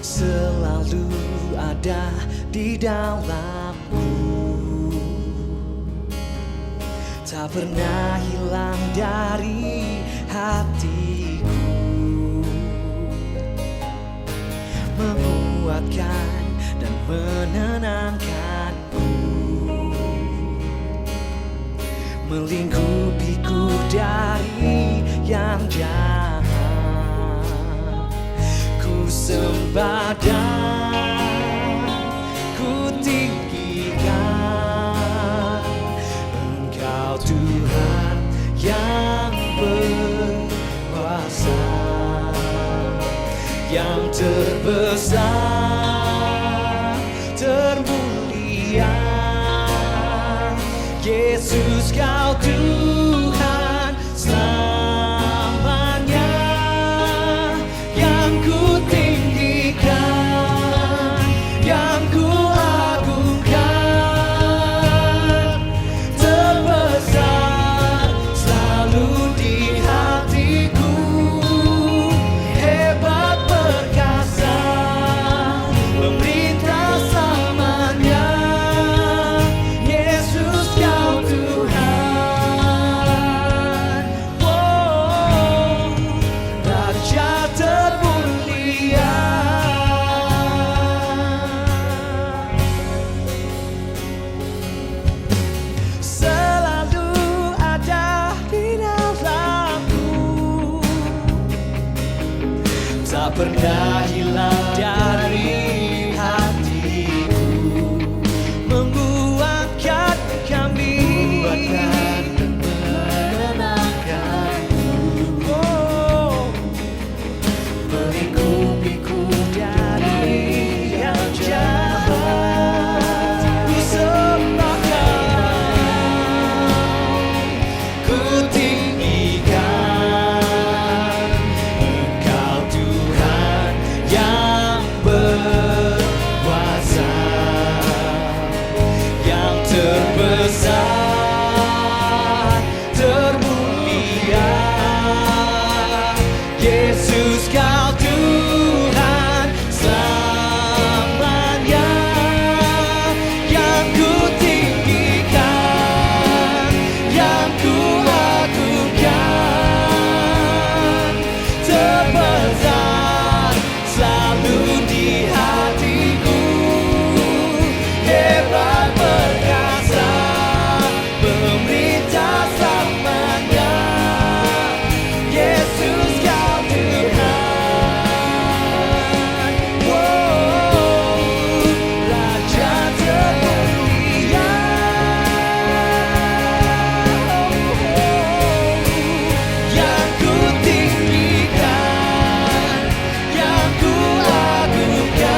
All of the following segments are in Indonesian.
Selalu ada di dalamku, tak pernah hilang dari hatiku, menguatkan dan menenangkanku, melingkupiku dari yang jahat. Ku sembah dan ku tinggikan Engkau Tuhan yang berkuasa, yang terbesar, termulia. Yesus, Kau Tuhan selamanya, yang ku tinggikan, yang ku agungkan, terbesar selalu di hatiku, hebat perkasa, pemerintah selamanya. Yesus, Kau Tuhan, oh, Raja termulia. Selalu ada di dalamku, tak pernah hilang dari hatiku, menguatkan kami, menguatkan dan menenangkanku, oh, melingkupiku dari yang jahat. Ku sembah Kau, ku tinggikan Engkau Tuhan yang berkuasa, yang terbesar, termulia. Yesus, Kau Tuhan selamanya, yang ku tinggikan, yang ku agungkan, terbesar selalu di hatiku, hebat perkasa, pemerintah selamanya. Yesus, Kau Tuhan, oh, Raja termulia. Yang ku tinggikan, yang ku agungkan,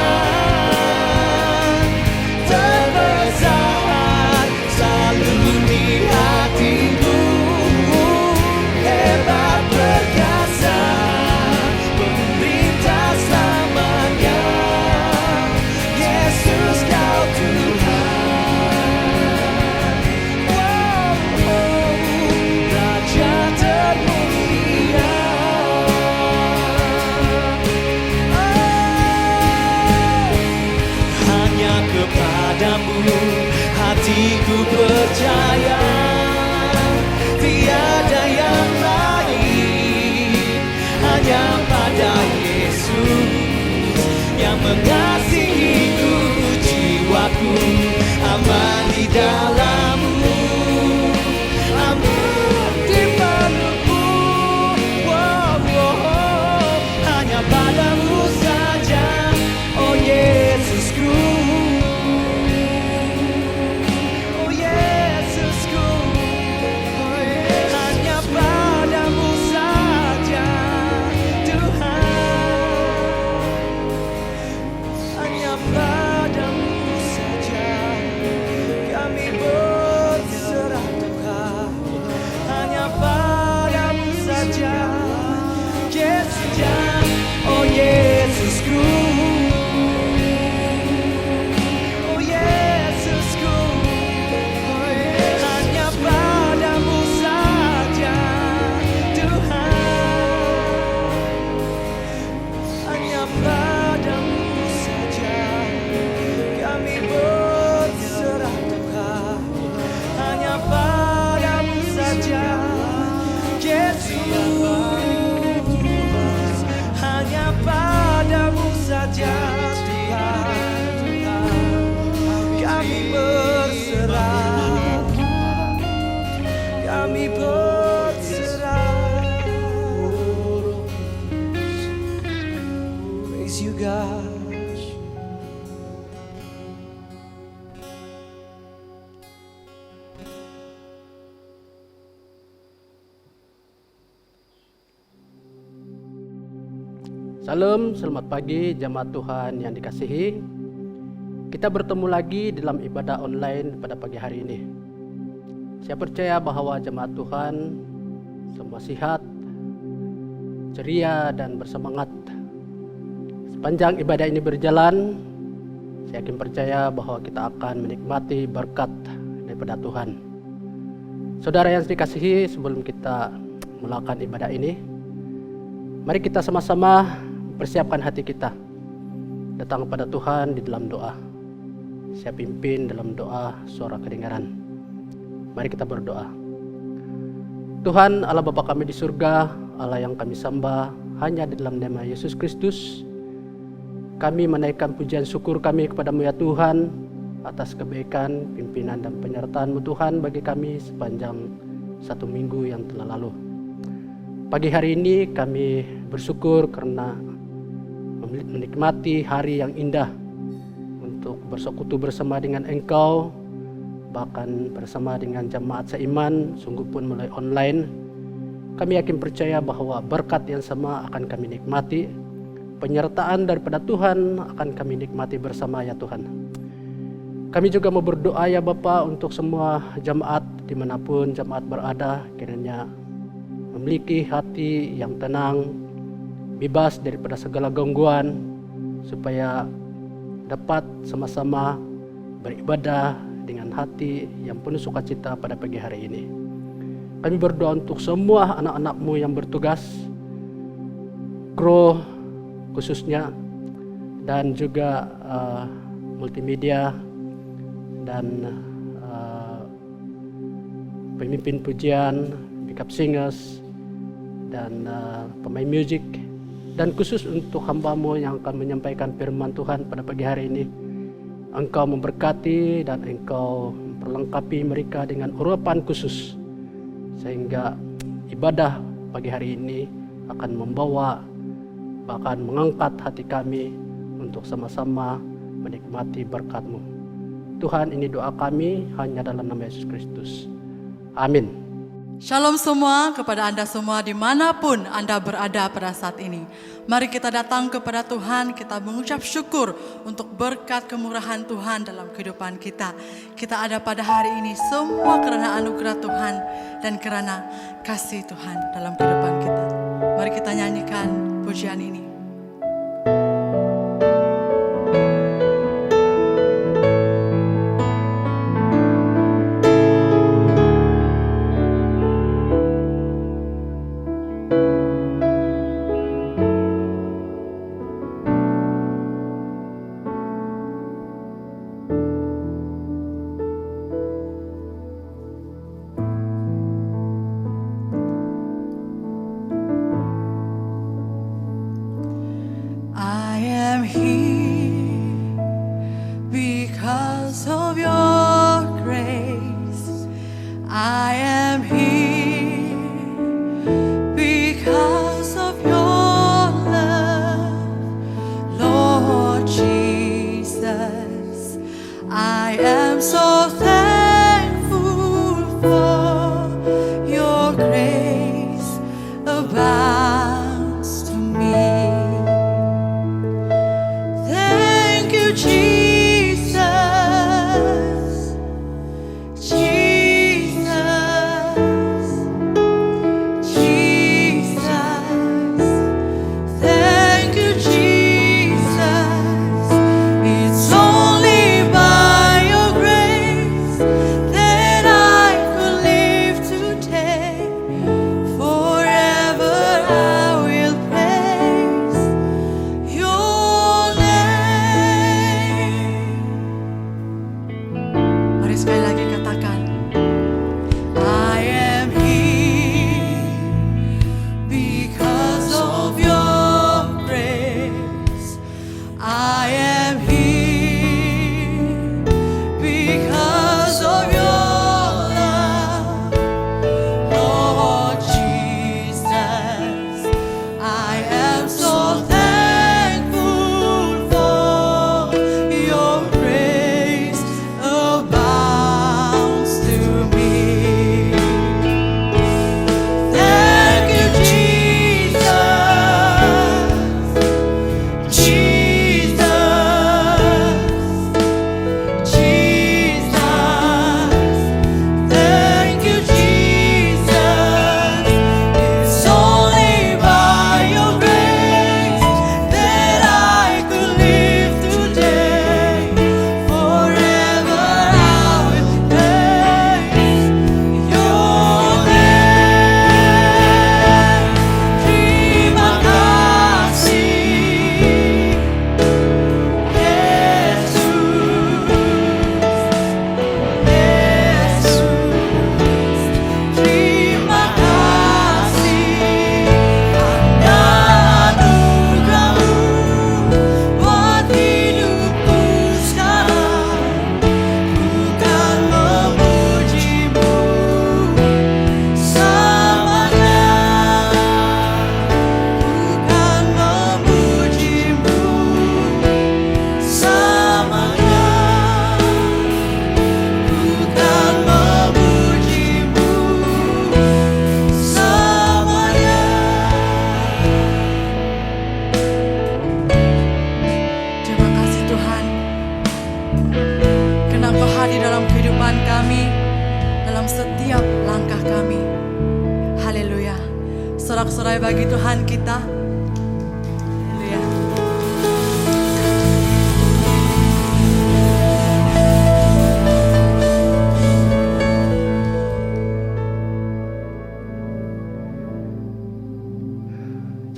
terbesar selalu di hatiku, hebat perkasa, pemerintah selamanya. Yesus, Kau Tuhan, wow, Raja termulia. Hanya kepadamu hatiku percaya, tiada yang lain, hanya pada Yesus yang mengasihiku, jiwaku aman di dalammu, aman di pelukmu, wow, wow, hanya padamu saja, oh Yesusku. Salam, selamat pagi jemaat Tuhan yang dikasihi. Kita bertemu lagi dalam ibadah online pada pagi hari ini. Saya percaya bahwa jemaat Tuhan semua sehat, ceria dan bersemangat. Sepanjang ibadah ini berjalan, saya yakin percaya bahwa kita akan menikmati berkat daripada Tuhan. Saudara yang dikasihi, sebelum kita melakukan ibadah ini, mari kita sama-sama persiapkan hati kita datang kepada Tuhan di dalam doa. Saya pimpin dalam doa suara kedengaran. Mari kita berdoa. Tuhan Allah Bapa kami di surga, Allah yang kami sembah hanya di dalam nama Yesus Kristus. Kami menaikkan pujian syukur kami kepadamu ya Tuhan atas kebaikan, pimpinan dan penyertaan-Mu Tuhan bagi kami sepanjang satu minggu yang telah lalu. Pagi hari ini kami bersyukur karena menikmati hari yang indah untuk bersekutu bersama dengan Engkau, bahkan bersama dengan jemaat seiman, sungguh pun melalui online. Kami yakin percaya bahwa berkat yang sama akan kami nikmati, penyertaan daripada Tuhan akan kami nikmati bersama ya Tuhan. Kami juga mau berdoa ya Bapa untuk semua jemaat dimanapun jemaat berada, kiranya memiliki hati yang tenang, bebas daripada segala gangguan, supaya dapat sama-sama beribadah dengan hati yang penuh sukacita pada pagi hari ini. Kami berdoa untuk semua anak-anak-Mu yang bertugas, kru khususnya, dan juga multimedia, dan pemimpin pujian, backup singers, dan pemain musik, dan khusus untuk hamba-Mu yang akan menyampaikan firman Tuhan pada pagi hari ini. Engkau memberkati dan Engkau memperlengkapi mereka dengan urapan khusus, sehingga ibadah pagi hari ini akan membawa, bahkan mengangkat hati kami untuk sama-sama menikmati berkat-Mu. Tuhan, ini doa kami hanya dalam nama Yesus Kristus. Amin. Shalom semua kepada Anda semua dimanapun Anda berada pada saat ini. Mari kita datang kepada Tuhan, kita mengucap syukur untuk berkat kemurahan Tuhan dalam kehidupan kita. Kita ada pada hari ini semua karena anugerah Tuhan dan karena kasih Tuhan dalam kehidupan kita. Mari kita nyanyikan pujian ini. Tuhan kami dalam setiap langkah kami. Haleluya. Sorak-sorai bagi Tuhan kita. Haleluya.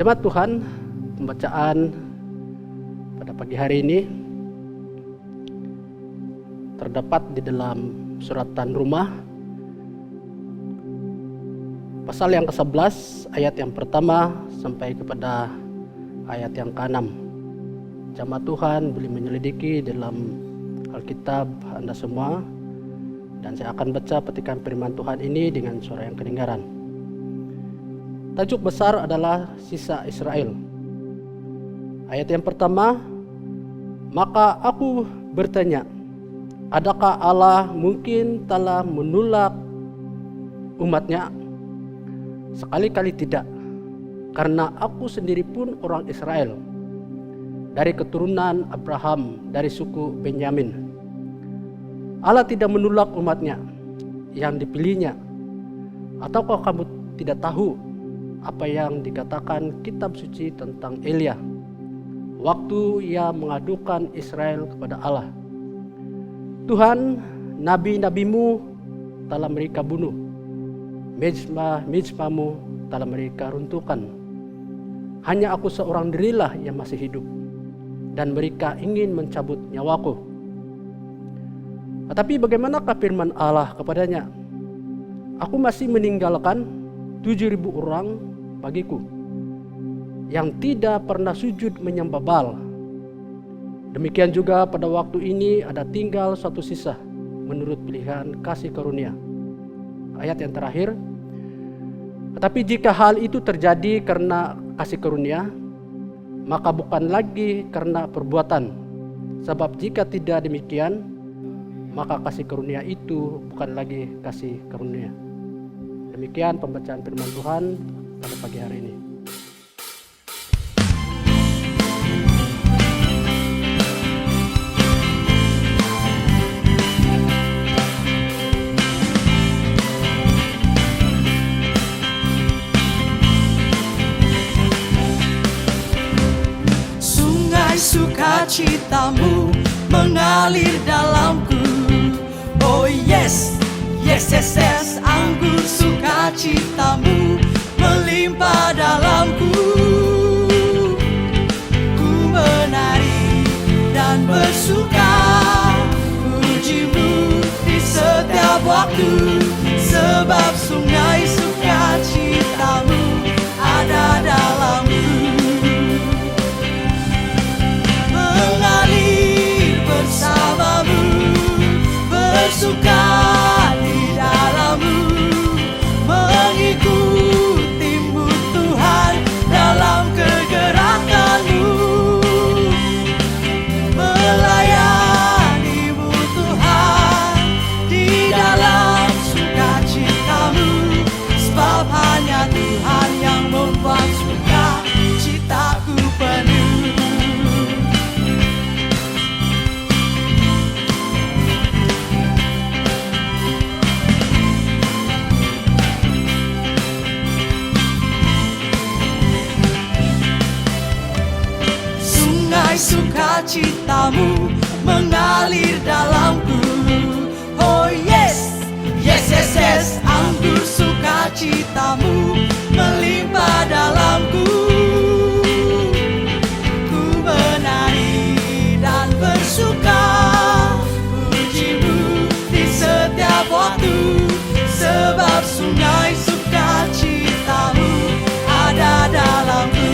Jemaat Tuhan, pembacaan pada pagi hari ini terdapat di dalam suratan Rumah pasal yang ke-11 ayat yang pertama sampai kepada ayat yang ke-6. Jemaat Tuhan boleh menyelidiki dalam Alkitab Anda semua, dan saya akan baca petikan firman Tuhan ini dengan suara yang kedengaran. Tajuk besar adalah sisa Israel. Ayat yang pertama, maka aku bertanya, adakah Allah mungkin telah menolak umatnya? Sekali-kali tidak, karena aku sendiri pun orang Israel, dari keturunan Abraham, dari suku Benyamin. Allah tidak menolak umatnya yang dipilihnya. Ataukah kamu tidak tahu apa yang dikatakan kitab suci tentang Elia waktu ia mengadukan Israel kepada Allah? Tuhan, nabi-nabimu telah mereka bunuh, mezbahmu telah mereka runtuhkan. Hanya aku seorang dirilah yang masih hidup, dan mereka ingin mencabut nyawaku. Tetapi bagaimanakah firman Allah kepadanya? Aku masih meninggalkan 7.000 orang bagiku, yang tidak pernah sujud menyembah Baal. Demikian juga pada waktu ini ada tinggal satu sisa menurut pilihan kasih karunia. Ayat yang terakhir, tetapi jika hal itu terjadi karena kasih karunia, maka bukan lagi karena perbuatan. Sebab jika tidak demikian, maka kasih karunia itu bukan lagi kasih karunia. Demikian pembacaan firman Tuhan pada pagi hari ini. Sukacitamu mengalir dalamku. Oh yes, yes, yes, yes. Anggur sukacitamu melimpah dalamku. Ku menari dan bersuka, pujimu di setiap waktu. Sebab sungai sukacitamu ada dalamku. Mengalir bersamamu, bersuka di dalammu, mengikutimu Tuhan dalam kegerakanmu, melayanimu Tuhan di dalam sukacitamu, sebab hanya Tuhan yang membuat sukacitaku penuh. Sukacitamu mengalir dalamku. Oh yes, yes, yes, yes. Anggur sukacitamu melimpah dalamku. Ku menari dan bersuka, pujimu di setiap waktu. Sebab sungai sukacitamu ada dalamku.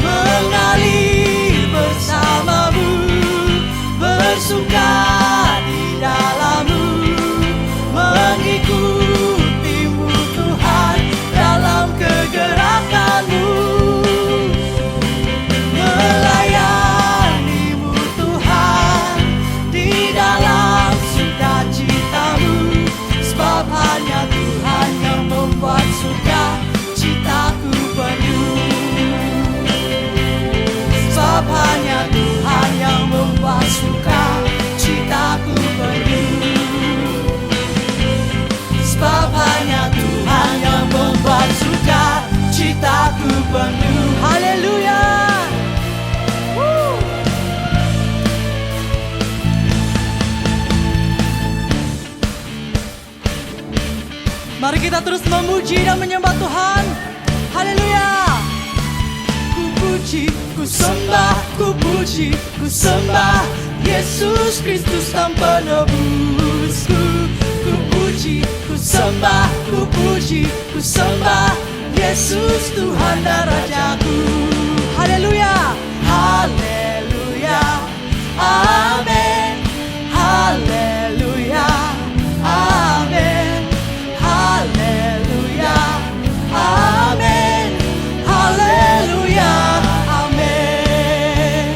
Mengalir bersamamu, bersuka di dalammu, mengikutimu Tuhan dalam kegerakanmu, melayanimu Tuhan di dalam sukacitamu, sebab hanya Tuhan yang membuat sukacitaku penuh. Sebab hanya Tuhan yang membuat sukacita penuh. Haleluya. Mari kita terus memuji dan menyembah Tuhan. Haleluya. Ku puji, ku sembah, ku puji, ku sembah Yesus Kristus Sang Penebusku. Ku puji, ku sembah, ku puji, ku sembah Yesus Tuhan dan Rajaku. Haleluya. Haleluya. Amin. Haleluya. Amin. Haleluya. Amin. Haleluya. Amin.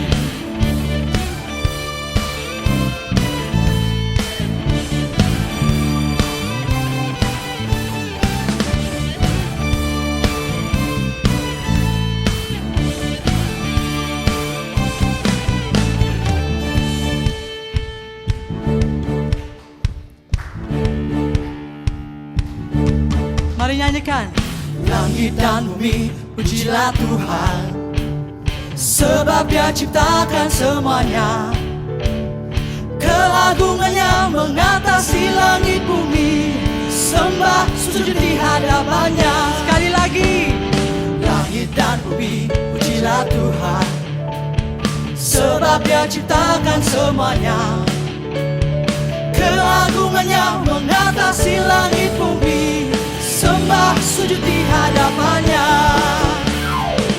Mari nyanyikan. Langit dan bumi, pujilah Tuhan, sebab Dia ciptakan semuanya. Keagungannya mengatasi langit bumi, sembah sujud di hadapannya. Sekali lagi. Langit dan bumi, pujilah Tuhan, sebab Dia ciptakan semuanya. Keagungannya mengatasi langit bumi, sembah sujud di hadapannya.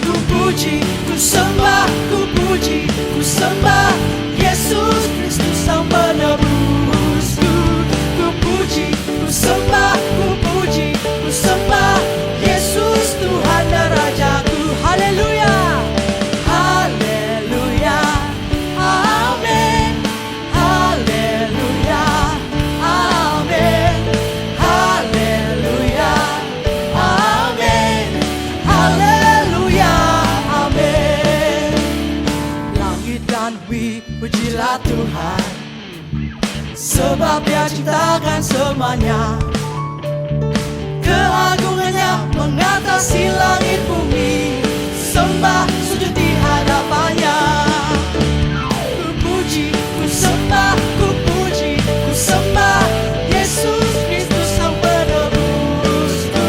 Ku puji, ku sembah, ku puji, ku sembah Yesus Kristus Sang Penebusku. Ku puji, ku sembah, ku puji, ku sembah Yesus Tuhan dan Rajaku. Haleluya. Haleluya. Amin. Haleluya. Amin. Haleluya. Amin. Haleluya. Amin. Langit dan bumi, pujilah Tuhan, sebab Dia ciptakan semuanya. Keagungannya mengatasi langit bumi, sembah sujud di hadapannya. Ku puji, ku sembah, ku puji, ku sembah Yesus Kristus Sang Penebusku.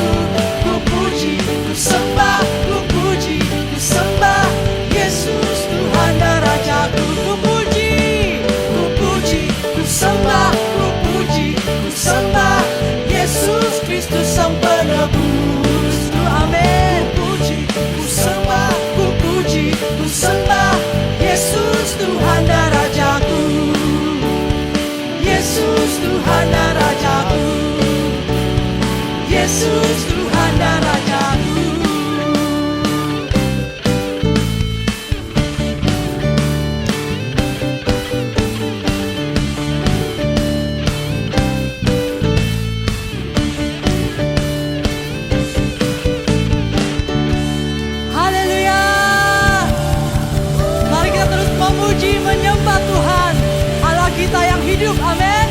Ku puji, ku sembah, ku puji, ku sembah Yesus Tuhan dan Rajaku. Ku puji, ku puji, ku sembah, ku puji, ku sembah Yesus Kristus Sang Penebusku. Amin. Ku puji, ku sembah, ku puji, ku sembah Yesus Tuhan dan Rajaku. Yesus Tuhan dan Rajaku. Yesus Tuhan dan Rajaku. Haleluya. Mari kita terus memuji, menyembah Tuhan, Allah kita yang hidup. Amin.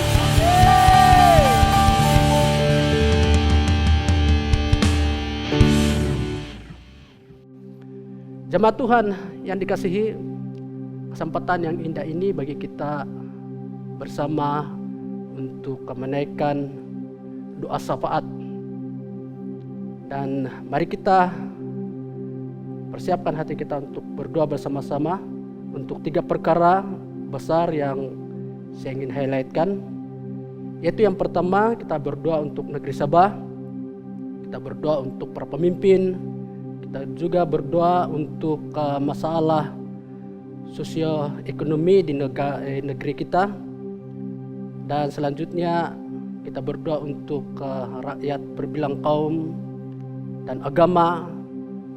Jemaat Tuhan yang dikasihi, kesempatan yang indah ini bagi kita bersama untuk menaikkan doa syafaat. Dan mari kita persiapkan hati kita untuk berdoa bersama-sama untuk 3 perkara besar yang saya ingin highlightkan. Yaitu yang pertama, kita berdoa untuk negeri Sabah, kita berdoa untuk para pemimpin, kita juga berdoa untuk masalah sosioekonomi di negeri kita. Dan selanjutnya kita berdoa untuk rakyat berbilang kaum dan agama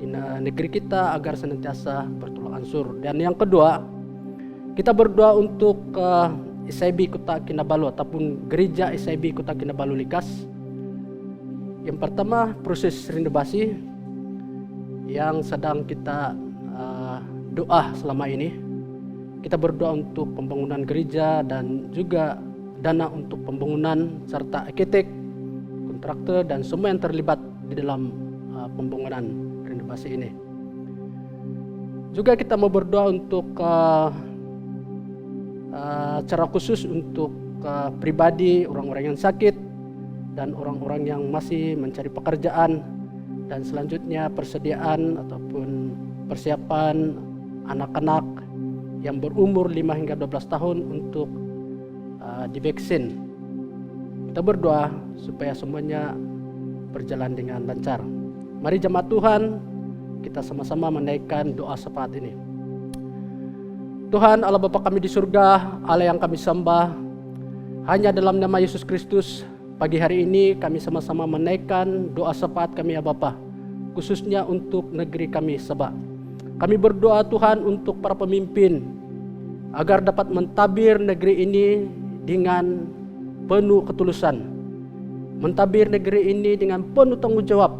di negeri kita agar senantiasa bertolak ansur. Dan yang kedua, kita berdoa untuk SIB Kota Kinabalu ataupun Gereja SIB Kota Kinabalu Likas. Yang pertama, proses renovasi yang sedang kita doa selama ini. Kita berdoa untuk pembangunan gereja dan juga dana untuk pembangunan serta arsitek, kontraktor dan semua yang terlibat di dalam pembangunan renovasi ini. Juga kita mau berdoa untuk secara khusus untuk pribadi orang-orang yang sakit dan orang-orang yang masih mencari pekerjaan, dan selanjutnya persediaan ataupun persiapan anak-anak yang berumur 5 hingga 12 tahun untuk divaksin. Kita berdoa supaya semuanya berjalan dengan lancar. Mari jemaat Tuhan, kita sama-sama menaikkan doa syafaat ini. Tuhan Allah Bapa kami di surga, Allah yang kami sembah, hanya dalam nama Yesus Kristus, pagi hari ini kami sama-sama menaikkan doa syafaat kami ya Bapa, khususnya untuk negeri kami Sabah. Kami berdoa Tuhan untuk para pemimpin, agar dapat mentabir negeri ini dengan penuh ketulusan, mentabir negeri ini dengan penuh tanggung jawab,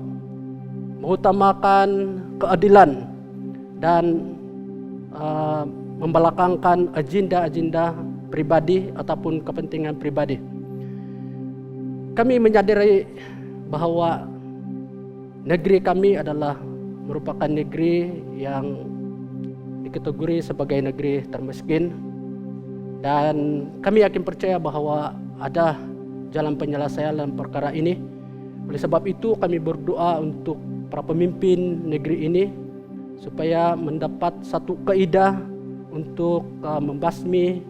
mengutamakan keadilan dan membelakangkan agenda-agenda pribadi ataupun kepentingan pribadi. Kami menyadari bahwa negeri kami adalah merupakan negeri yang dikategori sebagai negeri termiskin, dan kami yakin percaya bahwa ada jalan penyelesaian dalam perkara ini. Oleh sebab itu kami berdoa untuk para pemimpin negeri ini supaya mendapat satu kaidah untuk membasmi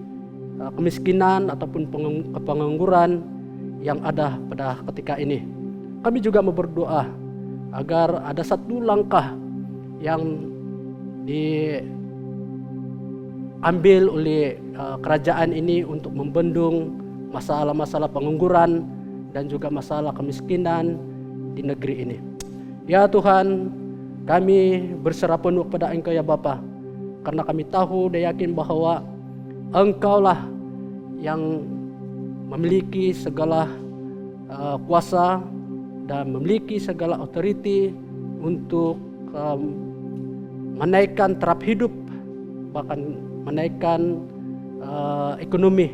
kemiskinan ataupun pengangguran yang ada pada ketika ini. Kami juga mau berdoa agar ada satu langkah yang diambil oleh kerajaan ini untuk membendung masalah-masalah pengangguran dan juga masalah kemiskinan di negeri ini. Ya Tuhan, kami berserah penuh pada Engkau ya Bapa, karena kami tahu dan yakin bahwa Engkaulah yang memiliki segala kuasa dan memiliki segala otoriti untuk menaikkan taraf hidup, bahkan menaikkan ekonomi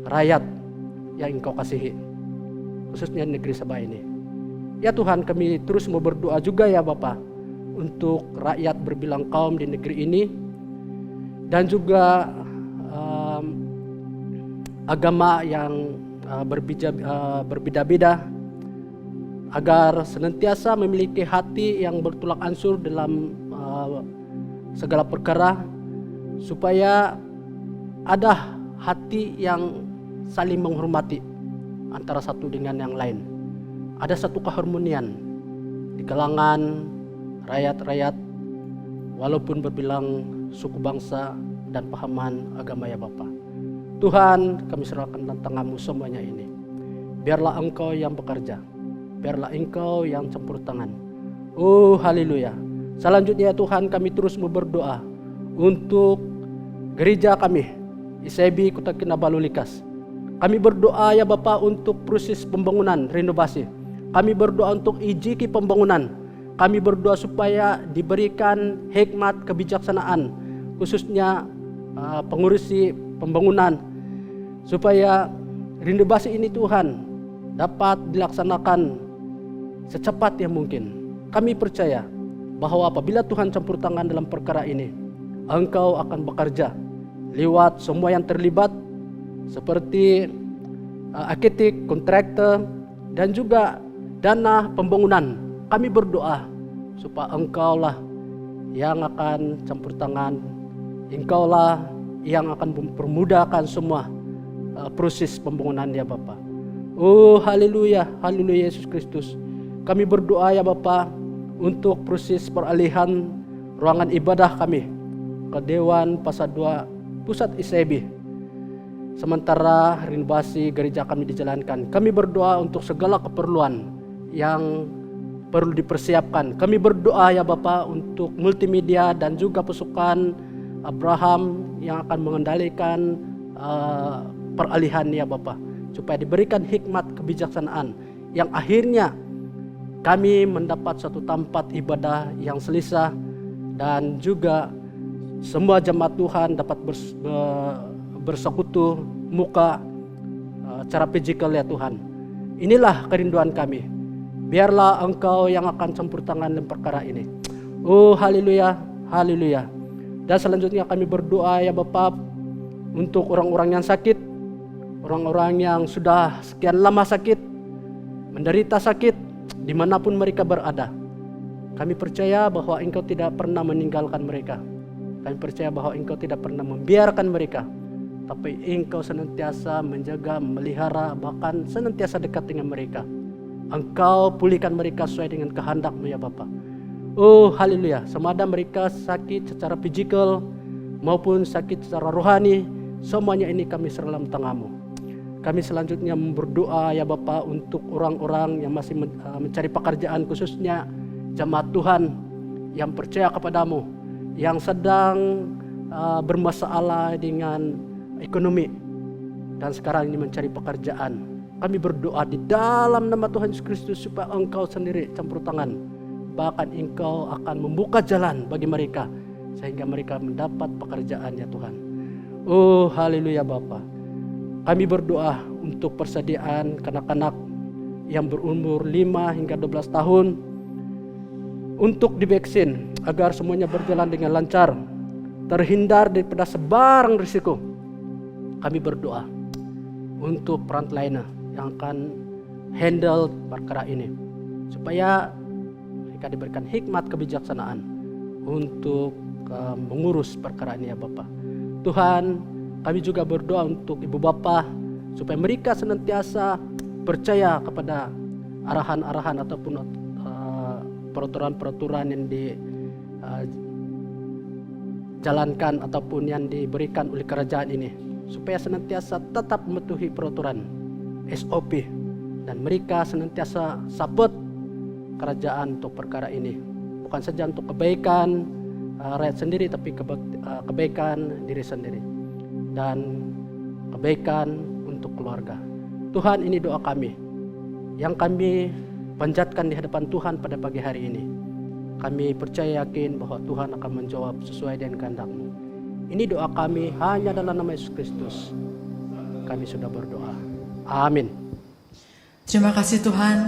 rakyat yang Engkau kasihi, khususnya negeri Sabah ini. Ya Tuhan, kami terus mau berdoa juga ya Bapa untuk rakyat berbilang kaum di negeri ini, dan juga agama yang berbeda-beda, agar senantiasa memiliki hati yang bertolak ansur dalam segala perkara, supaya ada hati yang saling menghormati antara satu dengan yang lain. Ada satu keharmonian di kalangan rakyat-rakyat walaupun berbilang suku bangsa dan pahaman agama ya Bapa. Tuhan, kami serahkan dalam tangan-Mu semuanya ini. Biarlah Engkau yang bekerja, biarlah Engkau yang campur tangan. Oh haleluya. Selanjutnya Tuhan, kami terus mau berdoa untuk gereja kami ICB Kota Kinabalu Likas. Kami berdoa ya Bapa untuk proses pembangunan renovasi. Kami berdoa untuk IJK pembangunan. Kami berdoa supaya diberikan hikmat kebijaksanaan, khususnya pengurusi pembangunan, supaya renovasi ini Tuhan dapat dilaksanakan secepat yang mungkin. Kami percaya bahwa apabila Tuhan campur tangan dalam perkara ini, Engkau akan bekerja lewat semua yang terlibat, seperti arsitek, kontraktor, dan juga dana pembangunan. Kami berdoa supaya Engkaulah yang akan campur tangan, Engkaulah yang akan mempermudahkan semua proses pembangunan ya Bapa. Oh haleluya, haleluya Yesus Kristus. Kami berdoa ya Bapa untuk proses peralihan ruangan ibadah kami ke Dewan Pasar 2 Pusat ICB. Sementara renovasi gereja kami dijalankan, kami berdoa untuk segala keperluan yang perlu dipersiapkan. Kami berdoa ya Bapa untuk multimedia dan juga pasukan Abraham yang akan mengendalikan peralihan ya Bapa, supaya diberikan hikmat kebijaksanaan yang akhirnya kami mendapat satu tempat ibadah yang selesa, dan juga semua jemaat Tuhan dapat bersekutu muka secara fisikal ya Tuhan. Inilah kerinduan kami. Biarlah Engkau yang akan campur tangan dalam perkara ini. Oh haleluya, haleluya. Dan selanjutnya kami berdoa ya Bapa untuk orang-orang yang sakit, orang-orang yang sudah sekian lama sakit, menderita sakit, dimanapun mereka berada. Kami percaya bahwa Engkau tidak pernah meninggalkan mereka. Kami percaya bahwa Engkau tidak pernah membiarkan mereka, tapi Engkau senantiasa menjaga, memelihara, bahkan senantiasa dekat dengan mereka. Engkau pulihkan mereka sesuai dengan kehendak-Mu ya Bapa. Oh haleluya, sama ada mereka sakit secara fisikal maupun sakit secara rohani, semuanya ini kami serahkan tangan-Mu. Kami selanjutnya berdoa ya Bapa untuk orang-orang yang masih mencari pekerjaan, khususnya jemaat Tuhan yang percaya kepadamu, yang sedang bermasalah dengan ekonomi dan sekarang ini mencari pekerjaan. Kami berdoa di dalam nama Tuhan Yesus Kristus supaya Engkau sendiri campur tangan, bahkan Engkau akan membuka jalan bagi mereka sehingga mereka mendapat pekerjaan ya Tuhan. Oh haleluya Bapa. Kami berdoa untuk persediaan kanak-kanak yang berumur 5 hingga 12 tahun untuk divaksin agar semuanya berjalan dengan lancar, terhindar daripada sebarang risiko. Kami berdoa untuk frontliner yang akan handle perkara ini supaya mereka diberikan hikmat kebijaksanaan untuk mengurus perkara ini ya Bapa. Tuhan, kami juga berdoa untuk ibu bapa supaya mereka senantiasa percaya kepada arahan-arahan ataupun peraturan-peraturan yang dijalankan ataupun yang diberikan oleh kerajaan ini, supaya senantiasa tetap mematuhi peraturan SOP dan mereka senantiasa support kerajaan untuk perkara ini, bukan saja untuk kebaikan rakyat sendiri, tapi kebaikan diri sendiri dan kebaikan untuk keluarga. Tuhan, ini doa kami yang kami panjatkan di hadapan Tuhan pada pagi hari ini. Kami percaya yakin bahwa Tuhan akan menjawab sesuai dengan kehendak-Mu. Ini doa kami hanya dalam nama Yesus Kristus. Kami sudah berdoa. Amin. Terima kasih Tuhan,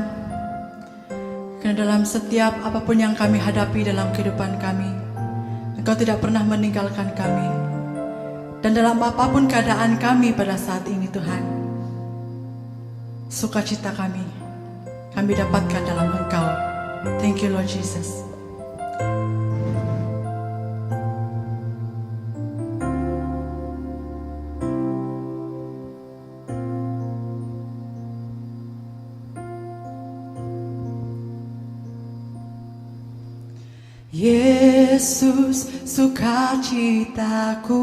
karena dalam setiap apapun yang kami hadapi dalam kehidupan kami, Engkau tidak pernah meninggalkan kami. Dan dalam apapun keadaan kami pada saat ini Tuhan, sukacita kami dapatkan dalam Engkau. Thank you Lord Jesus. Yesus sukacitaku,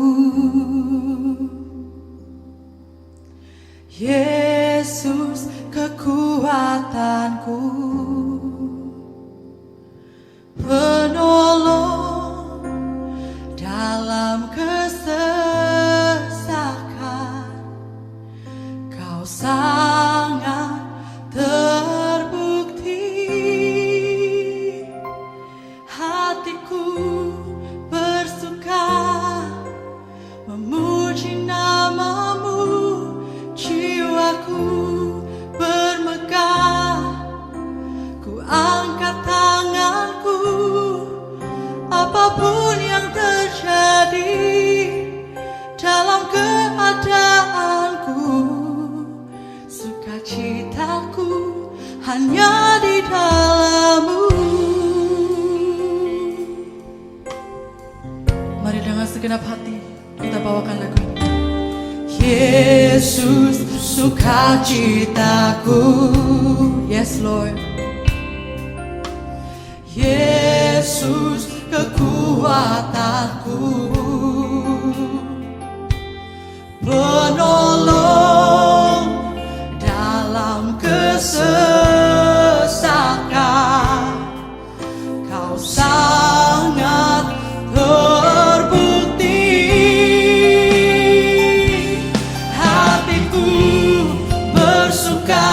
Yesus kekuatanku, penolong dalam kesesakan, Kau sangat terbukti. Hatiku bersuka memuji nama-Mu, jiwaku bermegah, ku angkat tanganku, apapun yang terjadi dalam keadaanku, sukacitaku hanya di dalam-Mu. Mari dengan segenap hati kita bawakan lagu ini. Yesus sukacitaku, yes Lord. Yesus kekuatanku, penolong dalam kesesakan, Kau sangat terbukti. Hatiku bersuka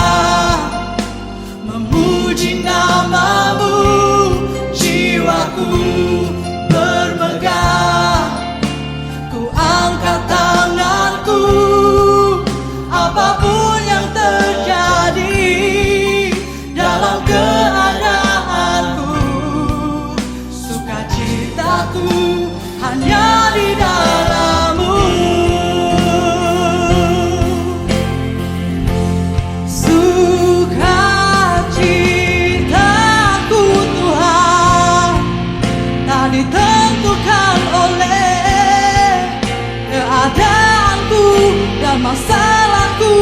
memuji nama-Mu, jiwaku bermegah, ku angkat tanganku, masalahku.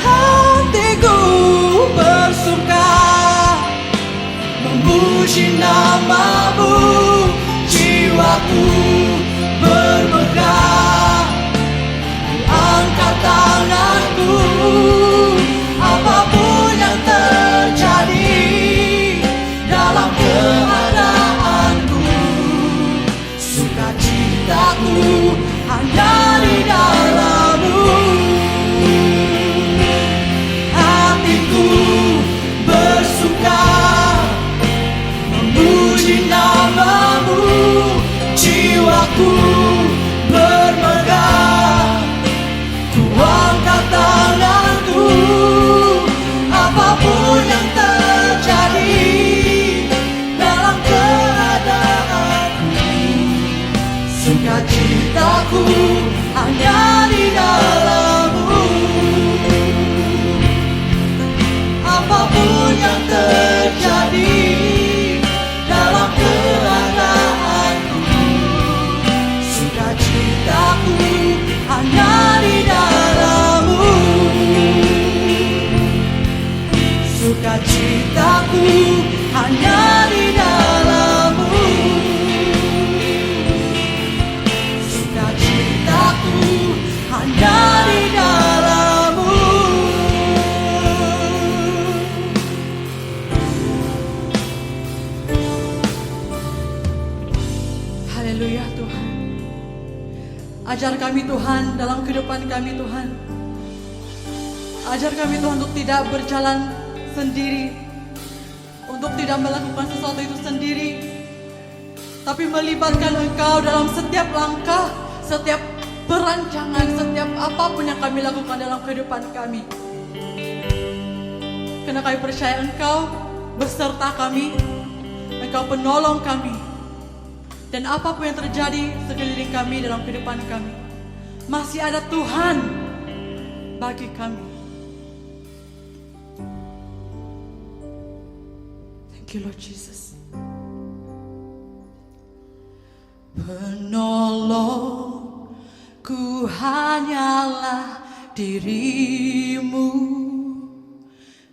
Hatiku bersuka memuji namamu, jiwaku bermegah. Ku angkat tanganku, apapun yang terjadi dalam keadaanku, sukacitaku hanya di dalam-Mu. Hatiku bersuka memuji namamu, jiwaku bermegah. Ku angkat tanganku, apapun yang terjadi dalam keadaanku, sukacitaku hanya di dalam-Mu. Apapun yang terjadi dalam keadaanku, sukacitaku hanya di dalam-Mu. Sukacitaku hanya di dalam-Mu. Sukacitaku hanya di dalam-Mu. Haleluya Tuhan. Ajar kami Tuhan dalam kehidupan kami Tuhan. Ajar kami Tuhan untuk tidak berjalan sendiri, untuk tidak melakukan sesuatu itu sendiri, tapi melibatkan Engkau dalam setiap langkah, setiap perancangan, setiap apapun yang kami lakukan dalam kehidupan kami. Karena kami percaya Engkau beserta kami, Engkau penolong kami. Dan apapun yang terjadi sekeliling kami dalam kehidupan kami, masih ada Tuhan bagi kami. Thank you Lord Jesus. Penolongku hanyalah diri-Mu,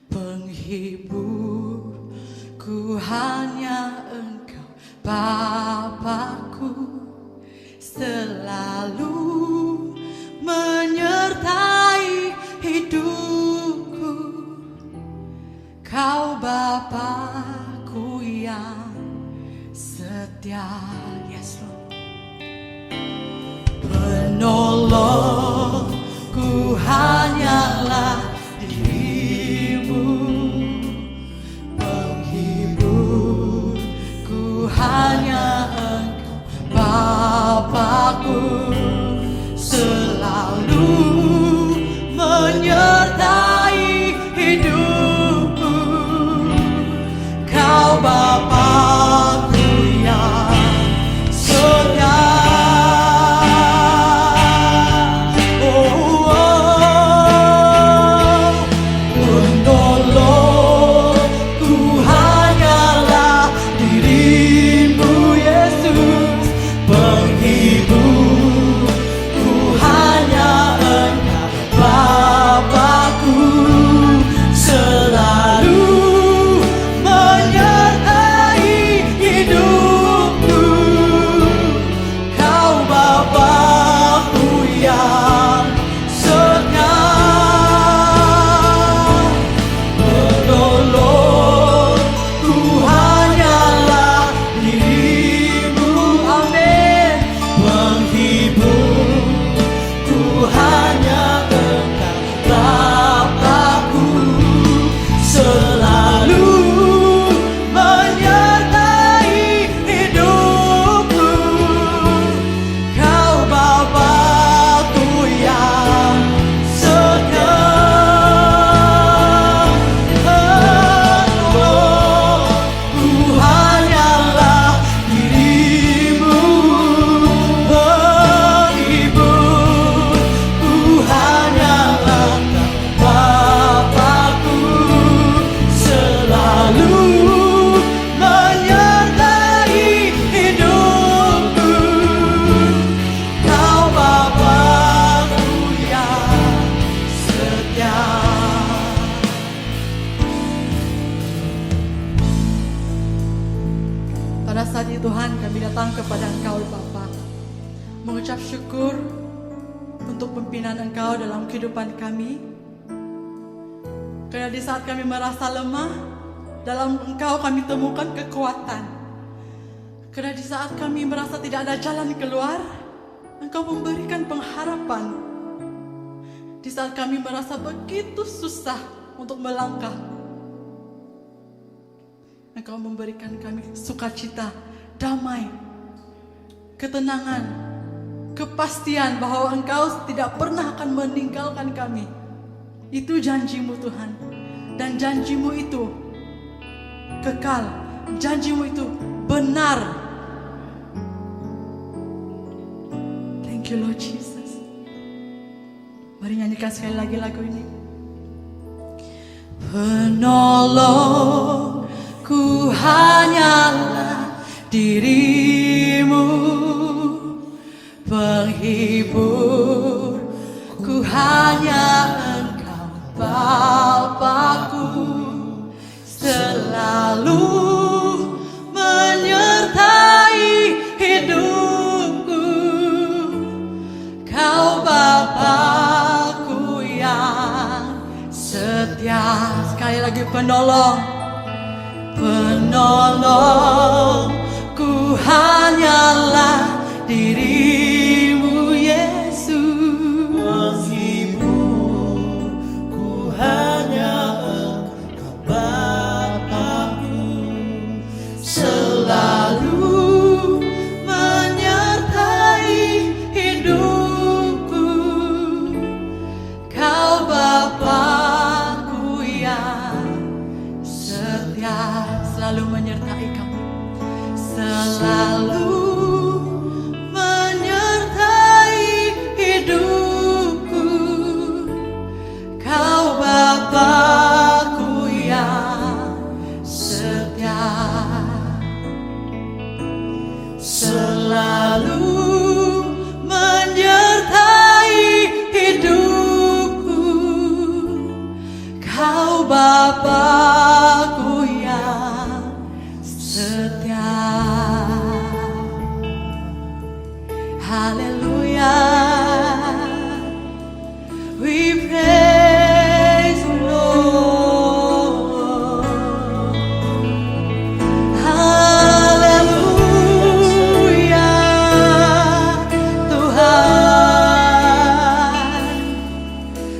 penghiburku hanya Engkau Bapakku, selalu menyertai hidupku. Kau Bapakku yang setia. Yes Lord. Penolongku hanyalah diri-Mu, penghiburku hanya Engkau Bapakku, selalu menyertai hidupku. Kau Bapakku yang setia. Oh, oh. kami datang kepada Engkau Bapa, mengucap syukur untuk pimpinan Engkau dalam kehidupan kami. Karena di saat kami merasa lemah, dalam Engkau kami temukan kekuatan. Karena di saat kami merasa tidak ada jalan keluar, Engkau memberikan pengharapan. Di saat kami merasa begitu susah untuk melangkah, Engkau memberikan kami sukacita, damai, ketenangan, kepastian bahwa Engkau tidak pernah akan meninggalkan kami. Itu janji-Mu Tuhan. Dan janji-Mu itu kekal. Janji-Mu itu benar. Thank you Lord Jesus. Mari nyanyikan sekali lagi lagu ini. Penolongku hanyalah diri-Mu, penghiburku hanya Engkau Bapa-Ku, selalu menyertai hidupku. Kau Bapa-Ku yang setia. Sekali lagi penolong. Penolongku hanyalah diri-Mu Yesus, Penghiburku hanya Engkau Bapa-Ku, selalu menyertai hidupku. Kau Bapa-Ku yang setia, selalu menyertai kami, selalu menyertai hidupku. Kau Bapa-Ku yang setia, selalu menyertai hidupku. Kau Bapa-Ku yang setia. Haleluya. We praise you, Lord. Haleluya, Tuhan.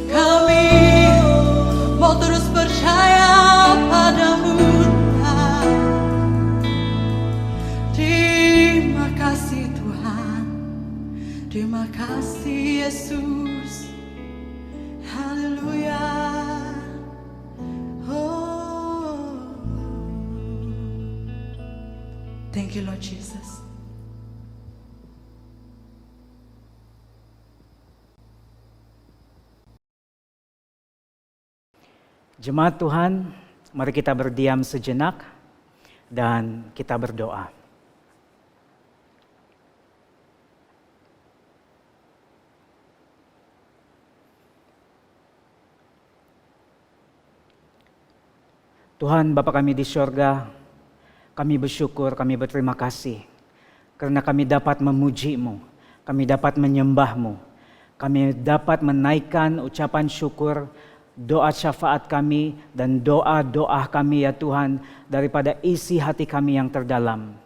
Kami mau terus percaya padamu, Tuhan. Terima kasih Tuhan. Terima kasih Yesus. Haleluya. Oh. Thank you Lord Jesus. Jemaat Tuhan, mari kita berdiam sejenak dan kita berdoa. Tuhan Bapa kami di sorga, kami bersyukur, kami berterima kasih karena kami dapat memuji-Mu, kami dapat menyembah-Mu, kami dapat menaikkan ucapan syukur, doa syafaat kami dan doa-doa kami ya Tuhan daripada isi hati kami yang terdalam.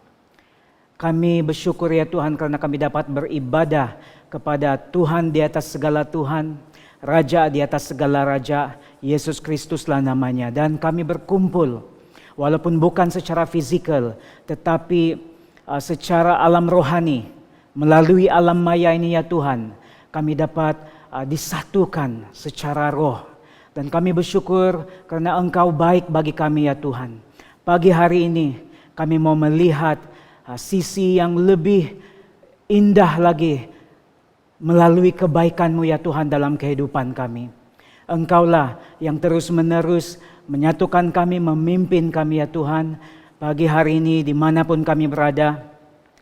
Kami bersyukur ya Tuhan karena kami dapat beribadah kepada Tuhan di atas segala Tuhan, Raja di atas segala Raja, Yesus Kristuslah namanya. Dan kami berkumpul, walaupun bukan secara fisikal, tetapi secara alam rohani, melalui alam maya ini ya Tuhan, kami dapat disatukan secara roh. Dan kami bersyukur karena Engkau baik bagi kami ya Tuhan. Pagi hari ini kami mau melihat sisi yang lebih indah lagi melalui kebaikan-Mu ya Tuhan dalam kehidupan kami. Engkaulah yang terus-menerus menyatukan kami, memimpin kami ya Tuhan. Pagi hari ini dimanapun kami berada,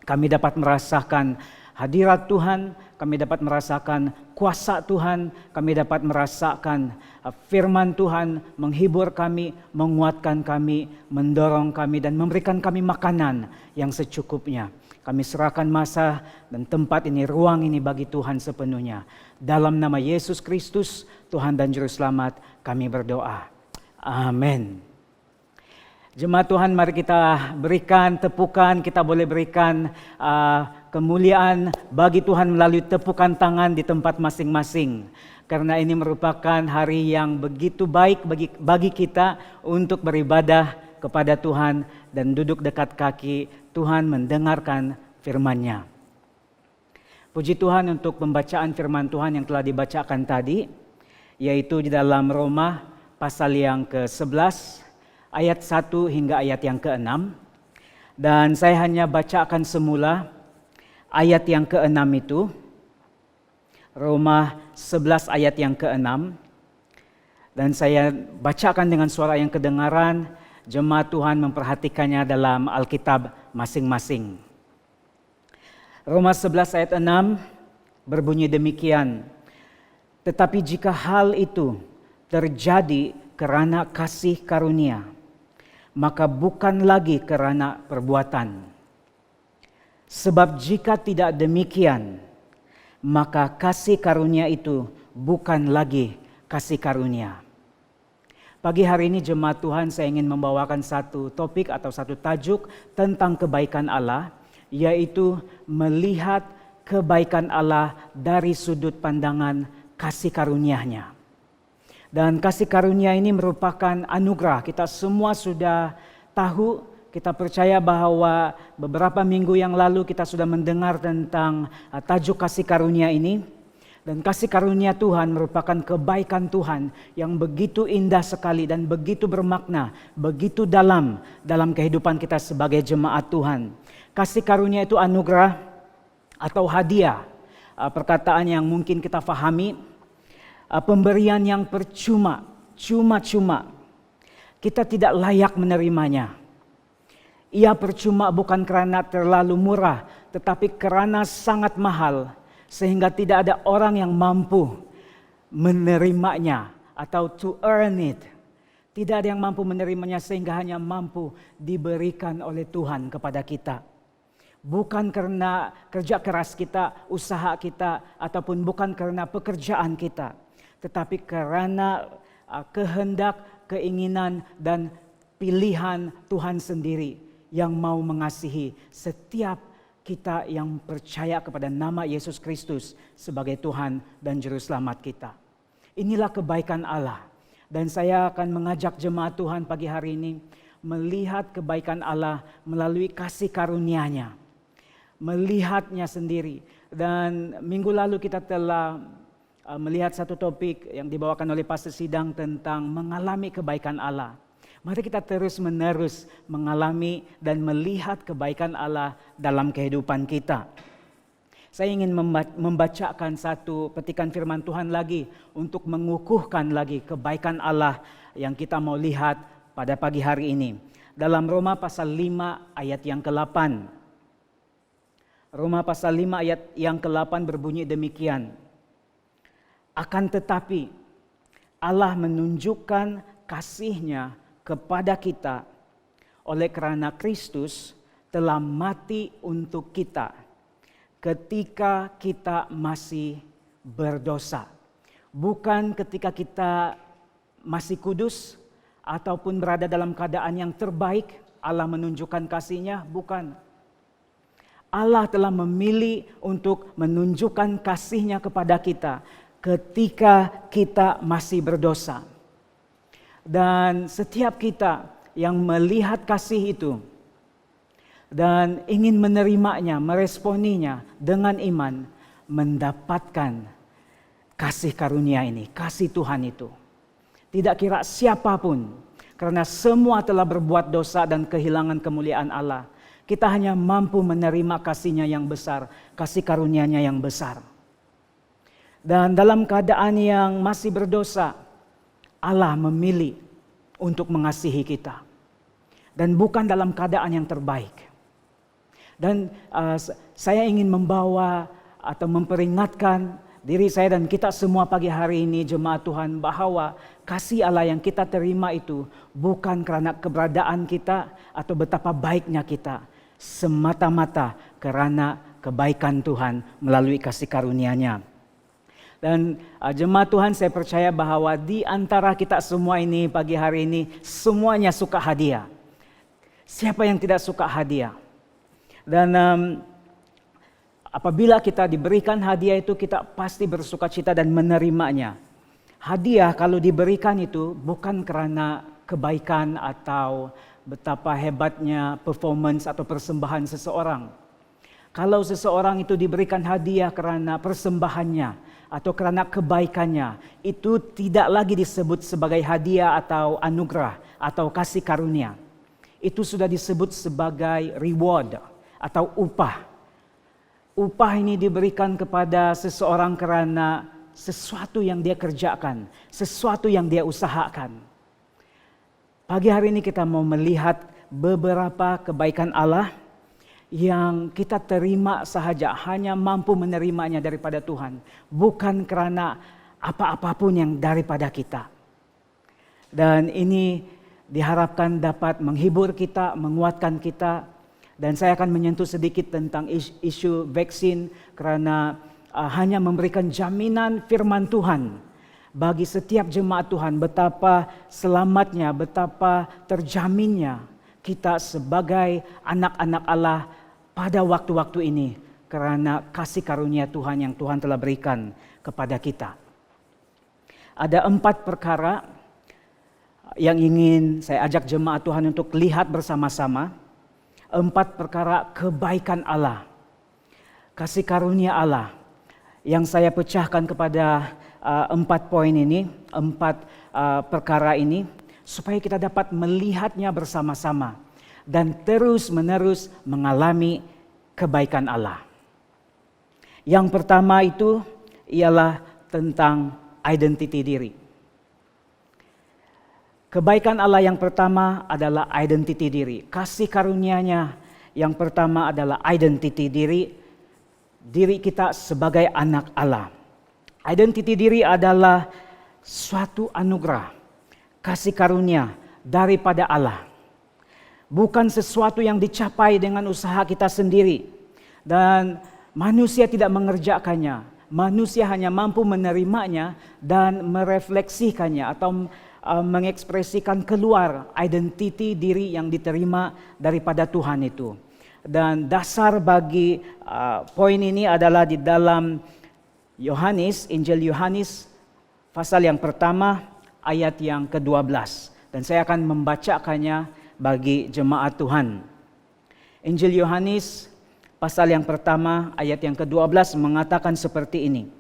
kami dapat merasakan hadirat Tuhan, kami dapat merasakan kuasa Tuhan, kami dapat merasakan firman Tuhan menghibur kami, menguatkan kami, mendorong kami dan memberikan kami makanan yang secukupnya. Kami serahkan masa dan tempat ini, ruang ini bagi Tuhan sepenuhnya. Dalam nama Yesus Kristus, Tuhan dan Juru Selamat, kami berdoa. Amin. Jemaat Tuhan, mari kita berikan tepukan, kita boleh berikan kemuliaan bagi Tuhan melalui tepukan tangan di tempat masing-masing. Karena ini merupakan hari yang begitu baik bagi kita untuk beribadah kepada Tuhan dan duduk dekat kaki Tuhan mendengarkan firman-Nya. Puji Tuhan untuk pembacaan firman Tuhan yang telah dibacakan tadi, yaitu di dalam Roma pasal yang ke-11, ayat 1 hingga ayat yang ke-6. Dan saya hanya bacakan semula ayat yang ke-6 itu. Roma 11 ayat yang ke-6. Dan saya bacakan dengan suara yang kedengaran. Jemaat Tuhan memperhatikannya dalam Alkitab masing-masing. Roma 11 ayat 6 berbunyi demikian. Tetapi jika hal itu terjadi karena kasih karunia, maka bukan lagi karena perbuatan. Sebab jika tidak demikian, maka kasih karunia itu bukan lagi kasih karunia. Pagi hari ini jemaat Tuhan, saya ingin membawakan satu topik atau satu tajuk tentang kebaikan Allah, yaitu melihat kebaikan Allah dari sudut pandangan kasih karunia-Nya. Dan kasih karunia ini merupakan anugerah. Kita semua sudah tahu, kita percaya bahwa beberapa minggu yang lalu kita sudah mendengar tentang tajuk kasih karunia ini. Dan kasih karunia Tuhan merupakan kebaikan Tuhan yang begitu indah sekali dan begitu bermakna, begitu dalam kehidupan kita sebagai jemaat Tuhan. Kasih karunia itu anugerah atau hadiah, perkataan yang mungkin kita fahami, pemberian yang percuma, cuma-cuma. Kita tidak layak menerimanya. Ia percuma bukan karena terlalu murah, tetapi karena sangat mahal, sehingga tidak ada orang yang mampu menerimanya atau to earn it. Tidak ada yang mampu menerimanya sehingga hanya mampu diberikan oleh Tuhan kepada kita. Bukan karena kerja keras kita, usaha kita, ataupun bukan karena pekerjaan kita. Tetapi karena kehendak, keinginan, dan pilihan Tuhan sendiri yang mau mengasihi setiap kita yang percaya kepada nama Yesus Kristus sebagai Tuhan dan Juru Selamat kita. Inilah kebaikan Allah. Dan saya akan mengajak jemaat Tuhan pagi hari ini melihat kebaikan Allah melalui kasih karunia-Nya. Melihatnya sendiri. Dan minggu lalu kita telah melihat satu topik yang dibawakan oleh Pastor Sidang tentang mengalami kebaikan Allah. Mari kita terus-menerus mengalami dan melihat kebaikan Allah dalam kehidupan kita. Saya ingin membacakan satu petikan firman Tuhan lagi untuk mengukuhkan lagi kebaikan Allah yang kita mau lihat pada pagi hari ini. Dalam Roma pasal 5 ayat yang ke-8. Roma pasal 5 ayat yang ke-8 berbunyi demikian. Akan tetapi Allah menunjukkan kasih-Nya kepada kita oleh karena Kristus telah mati untuk kita ketika kita masih berdosa. Bukan ketika kita masih kudus ataupun berada dalam keadaan yang terbaik Allah menunjukkan kasih-Nya, bukan. Allah telah memilih untuk menunjukkan kasih-Nya kepada kita ketika kita masih berdosa. Dan setiap kita yang melihat kasih itu dan ingin menerimanya, meresponinya dengan iman, mendapatkan kasih karunia ini, kasih Tuhan itu. Tidak kira siapapun, karena semua telah berbuat dosa dan kehilangan kemuliaan Allah. Kita hanya mampu menerima kasih-Nya yang besar, kasih karunia-Nya yang besar. Dan dalam keadaan yang masih berdosa, Allah memilih untuk mengasihi kita. Dan bukan dalam keadaan yang terbaik. Dan saya ingin membawa atau memperingatkan diri saya dan kita semua pagi hari ini jemaat Tuhan bahwa kasih Allah yang kita terima itu bukan karena keberadaan kita atau betapa baiknya kita. semata-mata karena kebaikan Tuhan melalui kasih karunia-Nya. Dan jemaat Tuhan, saya percaya bahwa di antara kita semua ini pagi hari ini semuanya suka hadiah. Siapa yang tidak suka hadiah? Dan apabila kita diberikan hadiah itu, kita pasti bersukacita dan menerimanya. Hadiah kalau diberikan itu bukan karena kebaikan atau betapa hebatnya performance atau persembahan seseorang. Kalau seseorang itu diberikan hadiah karena persembahannya atau karena kebaikannya, itu tidak lagi disebut sebagai hadiah atau anugerah atau kasih karunia. Itu sudah disebut sebagai reward atau upah. Upah ini diberikan kepada seseorang karena sesuatu yang dia kerjakan, sesuatu yang dia usahakan. Pagi hari ini kita mau melihat beberapa kebaikan Allah yang kita terima sahaja, hanya mampu menerimanya daripada Tuhan, bukan karena apa-apapun yang daripada kita. Dan ini diharapkan dapat menghibur kita, menguatkan kita. Dan saya akan menyentuh sedikit tentang isu vaksin karena hanya memberikan jaminan firman Tuhan bagi setiap jemaat Tuhan, betapa selamatnya, betapa terjaminnya kita sebagai anak-anak Allah pada waktu-waktu ini karena kasih karunia Tuhan yang Tuhan telah berikan kepada kita. Ada 4 perkara yang ingin saya ajak jemaat Tuhan untuk lihat bersama-sama. 4 perkara kebaikan Allah, kasih karunia Allah yang saya pecahkan kepada 4 poin ini, 4 perkara ini, supaya kita dapat melihatnya bersama-sama dan terus-menerus mengalami kebaikan Allah. Yang pertama itu ialah tentang identiti diri. Kebaikan Allah yang pertama adalah identiti diri. Kasih karunia-Nya yang pertama adalah identiti diri. Diri kita sebagai anak Allah. Identiti diri adalah suatu anugerah, kasih karunia daripada Allah. Bukan sesuatu yang dicapai dengan usaha kita sendiri. Dan manusia tidak mengerjakannya. Manusia hanya mampu menerimanya dan merefleksikannya atau mengekspresikan keluar identiti diri yang diterima daripada Tuhan itu. Dan dasar bagi poin ini adalah di dalam Yohanes, Injil Yohanes pasal yang pertama ayat yang ke-12. Dan saya akan membacakannya bagi jemaat Tuhan. Injil Yohanes pasal yang pertama ayat yang ke-12 mengatakan seperti ini.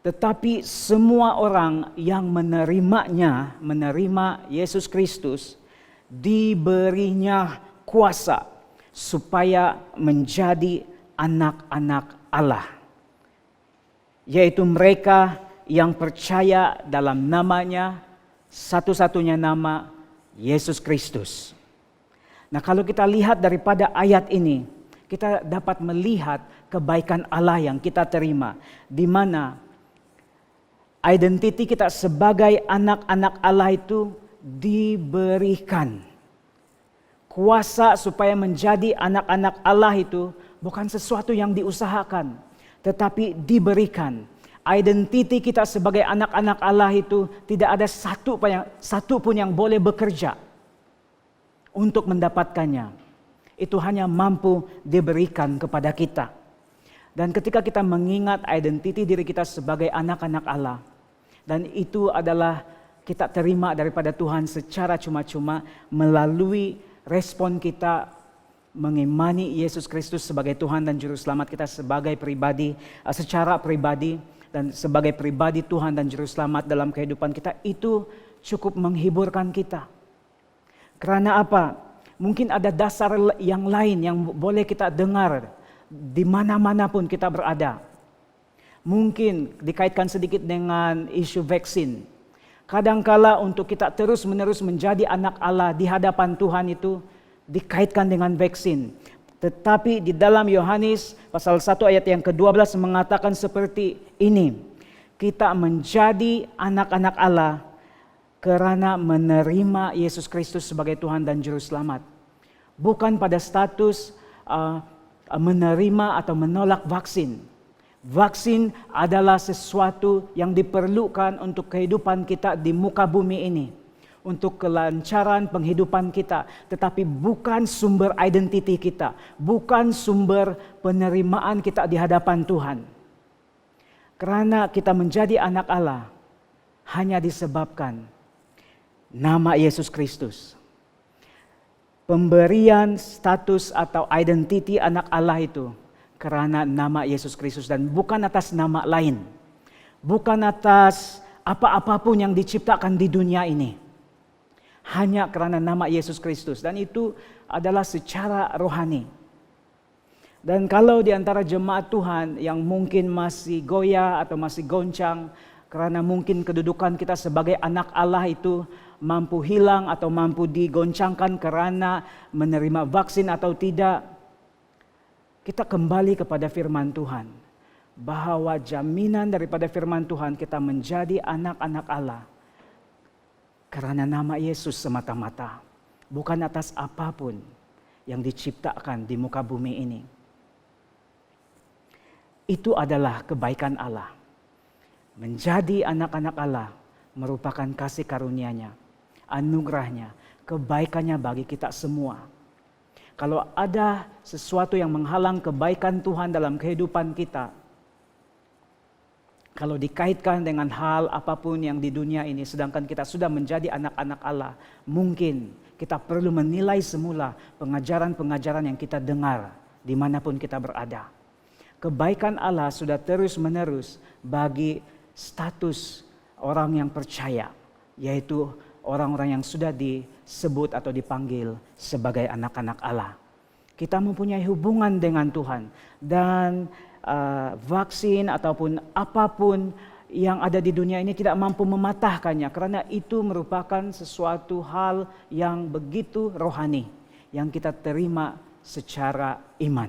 Tetapi semua orang yang menerimanya, menerima Yesus Kristus, diberinya kuasa supaya menjadi anak-anak Allah. Yaitu mereka yang percaya dalam namanya, satu-satunya nama, Yesus Kristus. Nah, kalau kita lihat daripada ayat ini, kita dapat melihat kebaikan Allah yang kita terima, di mana identiti kita sebagai anak-anak Allah itu diberikan. Kuasa supaya menjadi anak-anak Allah itu bukan sesuatu yang diusahakan, tetapi diberikan. Identiti kita sebagai anak-anak Allah itu tidak ada satu pun yang boleh bekerja untuk mendapatkannya. Itu hanya mampu diberikan kepada kita. Dan ketika kita mengingat identiti diri kita sebagai anak-anak Allah, dan itu adalah kita terima daripada Tuhan secara cuma-cuma melalui respon kita mengimani Yesus Kristus sebagai Tuhan dan Juru Selamat kita sebagai pribadi, secara pribadi dan sebagai pribadi Tuhan dan Juru Selamat dalam kehidupan kita, itu cukup menghiburkan kita. Karena apa? Mungkin ada dasar yang lain yang boleh kita dengar di mana-mana pun kita berada. Mungkin dikaitkan sedikit dengan isu vaksin. Kadangkala untuk kita terus-menerus menjadi anak Allah di hadapan Tuhan itu dikaitkan dengan vaksin. Tetapi di dalam Yohanes pasal 1 ayat yang ke-12 mengatakan seperti ini. Kita menjadi anak-anak Allah karena menerima Yesus Kristus sebagai Tuhan dan Juru Selamat. bukan pada status menerima atau menolak vaksin. Vaksin adalah sesuatu yang diperlukan untuk kehidupan kita di muka bumi ini, untuk kelancaran penghidupan kita, tetapi bukan sumber identiti kita, bukan sumber penerimaan kita di hadapan Tuhan. Karena kita menjadi anak Allah hanya disebabkan nama Yesus Kristus. Pemberian status atau identiti anak Allah itu karena nama Yesus Kristus dan bukan atas nama lain. Bukan atas apa-apapun yang diciptakan di dunia ini. Hanya karena nama Yesus Kristus, dan itu adalah secara rohani. Dan kalau di antara jemaat Tuhan yang mungkin masih goyah atau masih goncang karena mungkin kedudukan kita sebagai anak Allah itu mampu hilang atau mampu digoncangkan karena menerima vaksin atau tidak, kita kembali kepada firman Tuhan. Bahwa jaminan daripada firman Tuhan kita menjadi anak-anak Allah karena nama Yesus semata-mata, bukan atas apapun yang diciptakan di muka bumi ini. Itu adalah kebaikan Allah. Menjadi anak-anak Allah merupakan kasih karunia-Nya, anugerahnya, kebaikannya bagi kita semua. Kalau ada sesuatu yang menghalang kebaikan Tuhan dalam kehidupan kita, kalau dikaitkan dengan hal apapun yang di dunia ini, sedangkan kita sudah menjadi anak-anak Allah, mungkin kita perlu menilai semula pengajaran-pengajaran yang kita dengar dimanapun kita berada. Kebaikan Allah sudah terus-menerus bagi status orang yang percaya, yaitu orang-orang yang sudah disebut atau dipanggil sebagai anak-anak Allah. Kita mempunyai hubungan dengan Tuhan, dan vaksin ataupun apapun yang ada di dunia ini tidak mampu mematahkannya, karena itu merupakan sesuatu hal yang begitu rohani yang kita terima secara iman.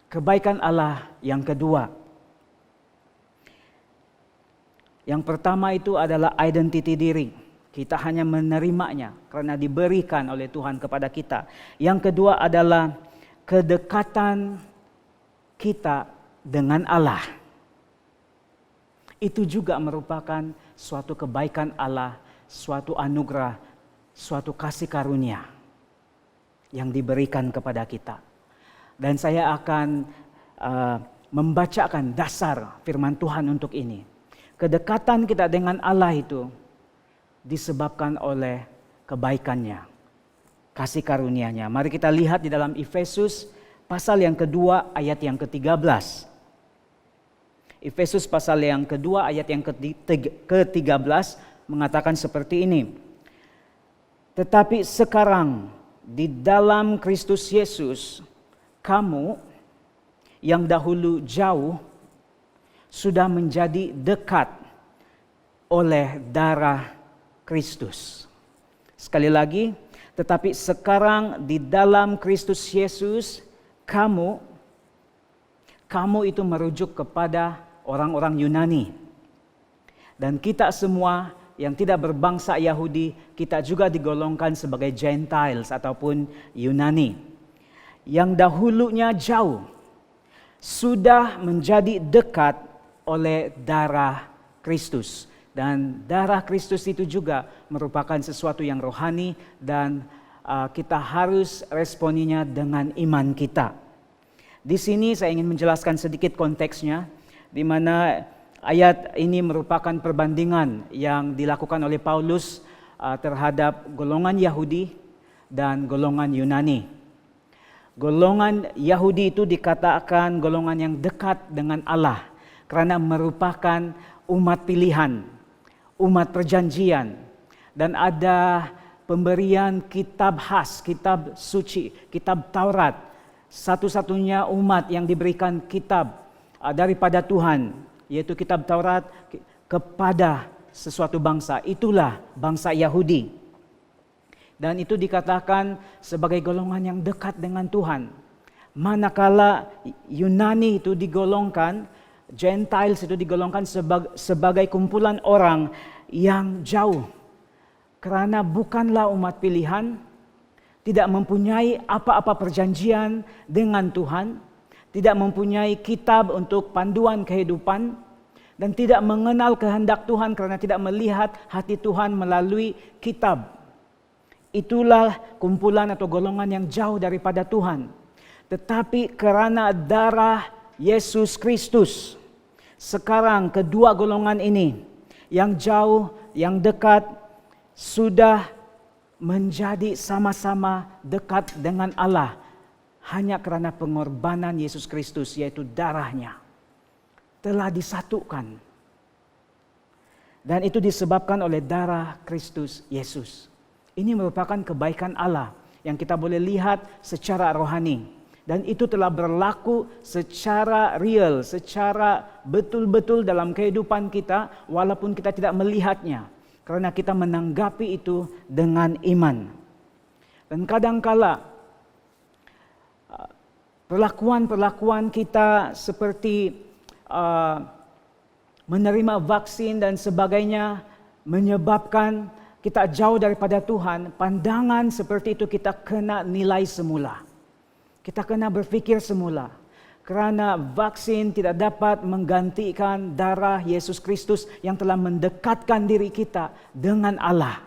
Kebaikan Allah yang kedua. Yang pertama itu adalah identiti diri. Kita hanya menerimanya karena diberikan oleh Tuhan kepada kita. Yang kedua adalah kedekatan kita dengan Allah. Itu juga merupakan suatu kebaikan Allah, suatu anugerah, suatu kasih karunia yang diberikan kepada kita. Dan saya akan membacakan dasar firman Tuhan untuk ini. Kedekatan kita dengan Allah itu disebabkan oleh kebaikannya, kasih karunia-Nya. Mari kita lihat di dalam Efesus pasal yang kedua ayat yang ke-13. Efesus pasal yang kedua ayat yang ke-13 mengatakan seperti ini. Tetapi sekarang di dalam Kristus Yesus, kamu yang dahulu jauh sudah menjadi dekat oleh darah Kristus. Sekali lagi, tetapi sekarang di dalam Kristus Yesus, kamu itu merujuk kepada orang-orang Yunani. Dan kita semua yang tidak berbangsa Yahudi, kita juga digolongkan sebagai Gentiles ataupun Yunani. Yang dahulunya jauh, sudah menjadi dekat oleh darah Kristus. Dan darah Kristus itu juga merupakan sesuatu yang rohani dan kita harus responinya dengan iman kita. Di sini saya ingin menjelaskan sedikit konteksnya, di mana ayat ini merupakan perbandingan yang dilakukan oleh Paulus terhadap golongan Yahudi dan golongan Yunani. Golongan Yahudi itu dikatakan golongan yang dekat dengan Allah karena merupakan umat pilihan, umat perjanjian, dan ada pemberian kitab khas, kitab suci, kitab Taurat, satu-satunya umat yang diberikan kitab daripada Tuhan, yaitu kitab Taurat kepada sesuatu bangsa. Itulah bangsa Yahudi. Dan itu dikatakan sebagai golongan yang dekat dengan Tuhan. Manakala Yunani itu digolongkan, Gentiles itu digolongkan sebagai kumpulan orang yang jauh. Karena bukanlah umat pilihan, tidak mempunyai apa-apa perjanjian dengan Tuhan, tidak mempunyai kitab untuk panduan kehidupan, dan tidak mengenal kehendak Tuhan karena tidak melihat hati Tuhan melalui kitab. Itulah kumpulan atau golongan yang jauh daripada Tuhan. Tetapi karena darah Yesus Kristus, sekarang kedua golongan ini, yang jauh, yang dekat, sudah menjadi sama-sama dekat dengan Allah hanya karena pengorbanan Yesus Kristus, yaitu darahnya telah disatukan. Dan itu disebabkan oleh darah Kristus Yesus. Ini merupakan kebaikan Allah yang kita boleh lihat secara rohani. Dan itu telah berlaku secara real, secara betul-betul dalam kehidupan kita walaupun kita tidak melihatnya. Karena kita menanggapi itu dengan iman. Dan kadangkala perlakuan-perlakuan kita seperti menerima vaksin dan sebagainya menyebabkan kita jauh daripada Tuhan. Pandangan seperti itu kita kena nilai semula. Kita kena berpikir semula. Karena vaksin tidak dapat menggantikan darah Yesus Kristus yang telah mendekatkan diri kita dengan Allah.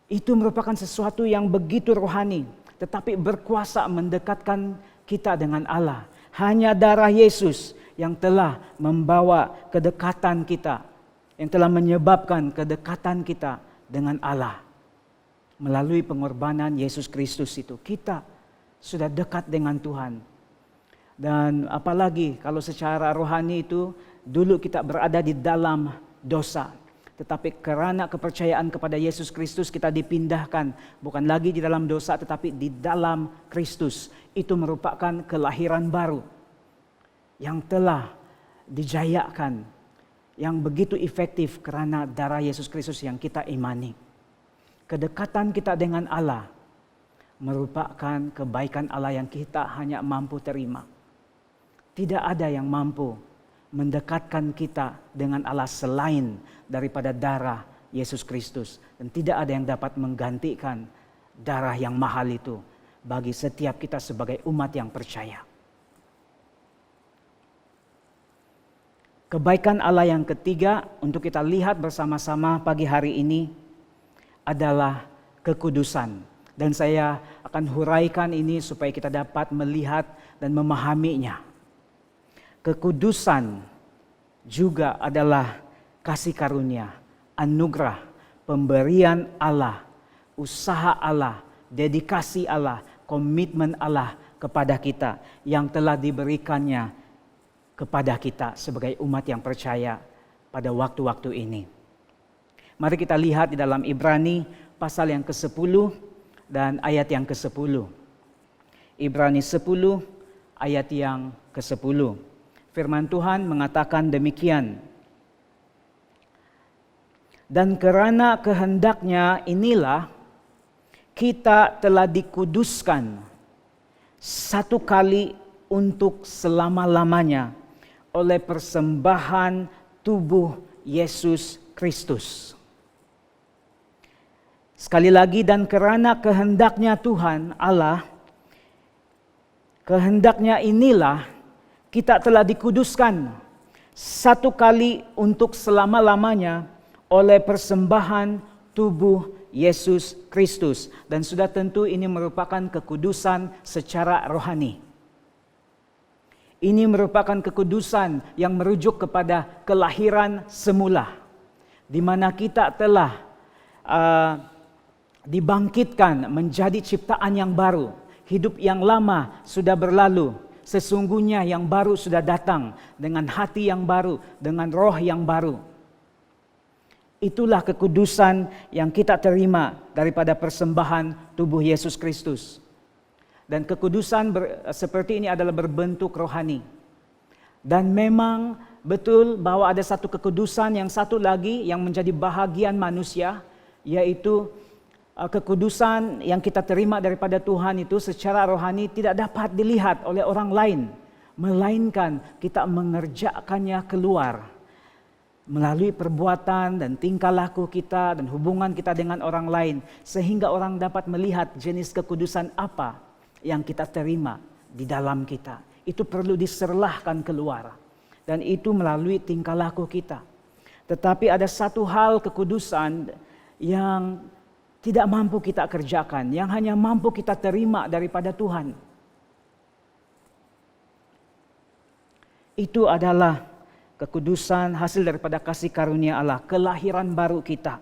Itu merupakan sesuatu yang begitu rohani, tetapi berkuasa mendekatkan kita dengan Allah. Hanya darah Yesus yang telah membawa kedekatan kita, yang telah menyebabkan kedekatan kita dengan Allah. Melalui pengorbanan Yesus Kristus itu, kita sudah dekat dengan Tuhan. Dan apalagi kalau secara rohani itu, dulu kita berada di dalam dosa. Tetapi karena kepercayaan kepada Yesus Kristus kita dipindahkan. Bukan lagi di dalam dosa tetapi di dalam Kristus. Itu merupakan kelahiran baru yang telah dijayakan. Yang begitu efektif karena darah Yesus Kristus yang kita imani. Kedekatan kita dengan Allah merupakan kebaikan Allah yang kita hanya mampu terima. Tidak ada yang mampu mendekatkan kita dengan Allah selain daripada darah Yesus Kristus. Dan tidak ada yang dapat menggantikan darah yang mahal itu bagi setiap kita sebagai umat yang percaya. Kebaikan Allah yang ketiga untuk kita lihat bersama-sama pagi hari ini adalah kekudusan. Dan saya akan huraikan ini supaya kita dapat melihat dan memahaminya. Kekudusan juga adalah kasih karunia, anugerah, pemberian Allah, usaha Allah, dedikasi Allah, komitmen Allah kepada kita yang telah diberikannya kepada kita sebagai umat yang percaya pada waktu-waktu ini. Mari kita lihat di dalam Ibrani pasal yang ke-10 dan ayat yang ke-10. Ibrani 10 ayat yang ke-10. Firman Tuhan mengatakan demikian. Dan karena kehendaknya inilah kita telah dikuduskan satu kali untuk selama-lamanya oleh persembahan tubuh Yesus Kristus. Sekali lagi, dan karena kehendaknya Tuhan Allah, kehendaknya inilah kita telah dikuduskan satu kali untuk selama-lamanya oleh persembahan tubuh Yesus Kristus. Dan sudah tentu ini merupakan kekudusan secara rohani. Ini merupakan kekudusan yang merujuk kepada kelahiran semula, di mana kita telah dibangkitkan menjadi ciptaan yang baru. Hidup yang lama sudah berlalu. Sesungguhnya yang baru sudah datang dengan hati yang baru, dengan roh yang baru. Itulah kekudusan yang kita terima daripada persembahan tubuh Yesus Kristus. Dan kekudusan seperti ini adalah berbentuk rohani. Dan memang betul bahwa ada satu kekudusan yang satu lagi yang menjadi bahagian manusia, yaitu kekudusan yang kita terima daripada Tuhan itu secara rohani tidak dapat dilihat oleh orang lain, melainkan kita mengerjakannya keluar melalui perbuatan dan tingkah laku kita dan hubungan kita dengan orang lain, sehingga orang dapat melihat jenis kekudusan apa yang kita terima di dalam kita. Itu perlu diserlahkan keluar, dan itu melalui tingkah laku kita. Tetapi ada satu hal kekudusan yang tidak mampu kita kerjakan, yang hanya mampu kita terima daripada Tuhan. Itu adalah kekudusan hasil daripada kasih karunia Allah, kelahiran baru kita.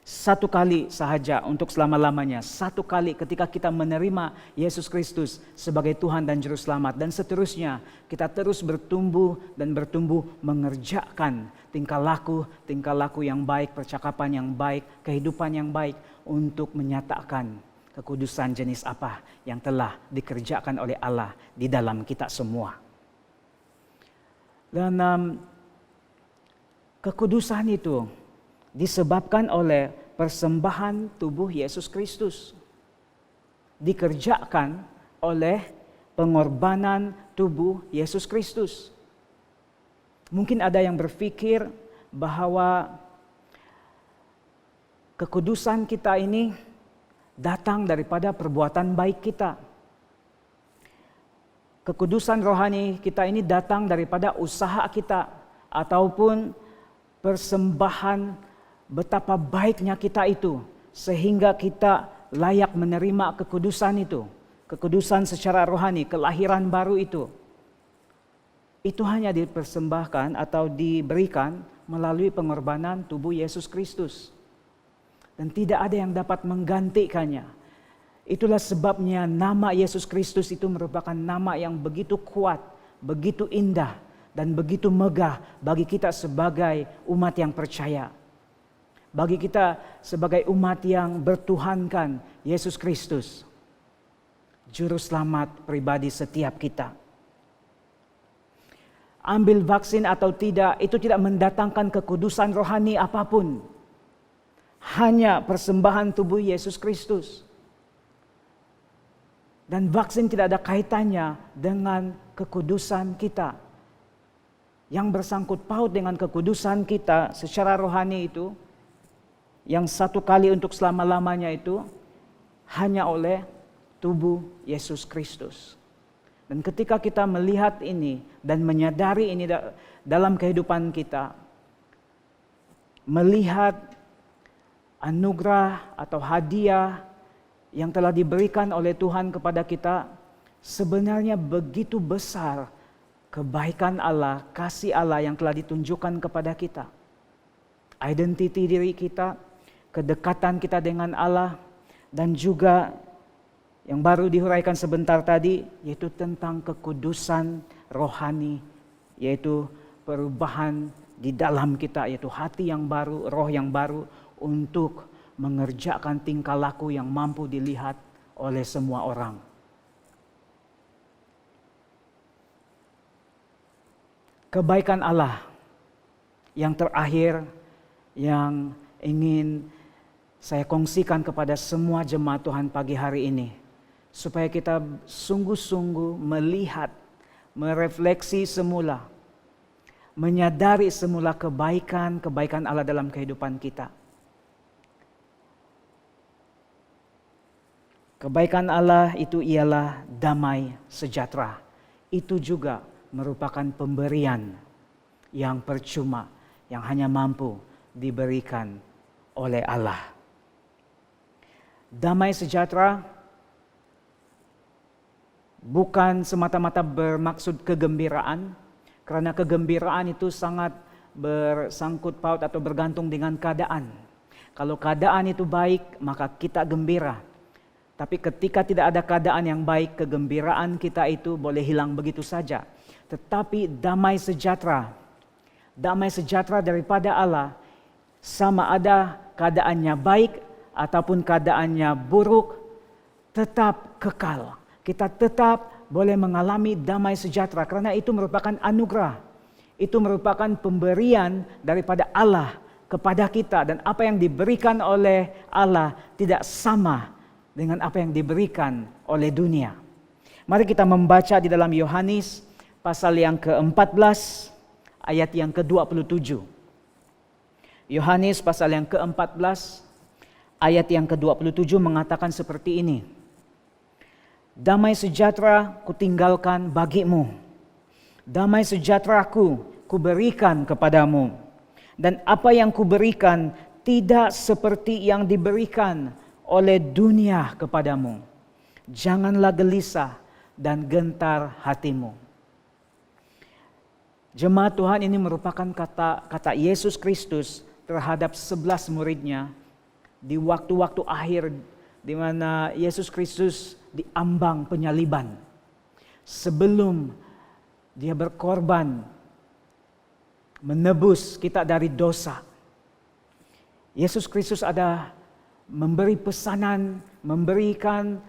Satu kali sahaja untuk selama-lamanya. Satu kali ketika kita menerima Yesus Kristus sebagai Tuhan dan Juru Selamat. Dan seterusnya kita terus bertumbuh dan bertumbuh mengerjakan tingkah laku yang baik, percakapan yang baik, kehidupan yang baik untuk menyatakan kekudusan jenis apa yang telah dikerjakan oleh Allah di dalam kita semua. Dan kekudusan itu disebabkan oleh persembahan tubuh Yesus Kristus. Dikerjakan oleh pengorbanan tubuh Yesus Kristus. Mungkin ada yang berpikir bahwa kekudusan kita ini datang daripada perbuatan baik kita. Kekudusan rohani kita ini datang daripada usaha kita ataupun persembahan betapa baiknya kita itu sehingga kita layak menerima kekudusan itu. Kekudusan secara rohani, kelahiran baru itu. Itu hanya dipersembahkan atau diberikan melalui pengorbanan tubuh Yesus Kristus. Dan tidak ada yang dapat menggantikannya. Itulah sebabnya nama Yesus Kristus itu merupakan nama yang begitu kuat, begitu indah, dan begitu megah bagi kita sebagai umat yang percaya. Bagi kita sebagai umat yang bertuhankan Yesus Kristus, Juru Selamat pribadi setiap kita. Ambil vaksin atau tidak, itu tidak mendatangkan kekudusan rohani apapun. Hanya persembahan tubuh Yesus Kristus. Dan vaksin tidak ada kaitannya dengan kekudusan kita. Yang bersangkut paut dengan kekudusan kita secara rohani itu, yang satu kali untuk selama-lamanya itu, hanya oleh tubuh Yesus Kristus. Dan ketika kita melihat ini dan menyadari ini dalam kehidupan kita, melihat anugerah atau hadiah yang telah diberikan oleh Tuhan kepada kita, sebenarnya begitu besar kebaikan Allah, kasih Allah yang telah ditunjukkan kepada kita. Identiti diri kita, kedekatan kita dengan Allah, dan juga yang baru dihuraikan sebentar tadi, yaitu tentang kekudusan rohani, yaitu perubahan di dalam kita, yaitu hati yang baru, roh yang baru, untuk mengerjakan tingkah laku yang mampu dilihat oleh semua orang. Kebaikan Allah yang terakhir yang ingin saya kongsikan kepada semua jemaat Tuhan pagi hari ini, supaya kita sungguh-sungguh melihat, merefleksi semula, menyadari semula kebaikan Allah dalam kehidupan kita. Kebaikan Allah itu ialah damai sejahtera. Itu juga merupakan pemberian yang percuma, yang hanya mampu diberikan oleh Allah. Damai sejahtera bukan semata-mata bermaksud kegembiraan, karena kegembiraan itu sangat bersangkut paut atau bergantung dengan keadaan. Kalau keadaan itu baik, maka kita gembira. Tapi ketika tidak ada keadaan yang baik, kegembiraan kita itu boleh hilang begitu saja. Tetapi damai sejahtera daripada Allah, sama ada keadaannya baik ataupun keadaannya buruk, tetap kekal. Kita tetap boleh mengalami damai sejahtera karena itu merupakan anugerah. Itu merupakan pemberian daripada Allah kepada kita, dan apa yang diberikan oleh Allah tidak sama dengan apa yang diberikan oleh dunia. Mari kita membaca di dalam Yohanes pasal yang ke-14 ayat yang ke-27. Yohanes pasal yang ke-14 ayat yang ke-27 mengatakan seperti ini. Damai sejahtera kutinggalkan bagimu. Damai sejahteraku kuberikan kepadamu. Dan apa yang kuberikan tidak seperti yang diberikan oleh dunia kepadamu. Janganlah gelisah dan gentar hatimu. Jemaat Tuhan, ini merupakan kata Yesus Kristus terhadap 11 muridnya di waktu-waktu akhir di mana Yesus Kristus diambang penyaliban. Sebelum dia berkorban menebus kita dari dosa. Yesus Kristus ada memberi pesanan, memberikan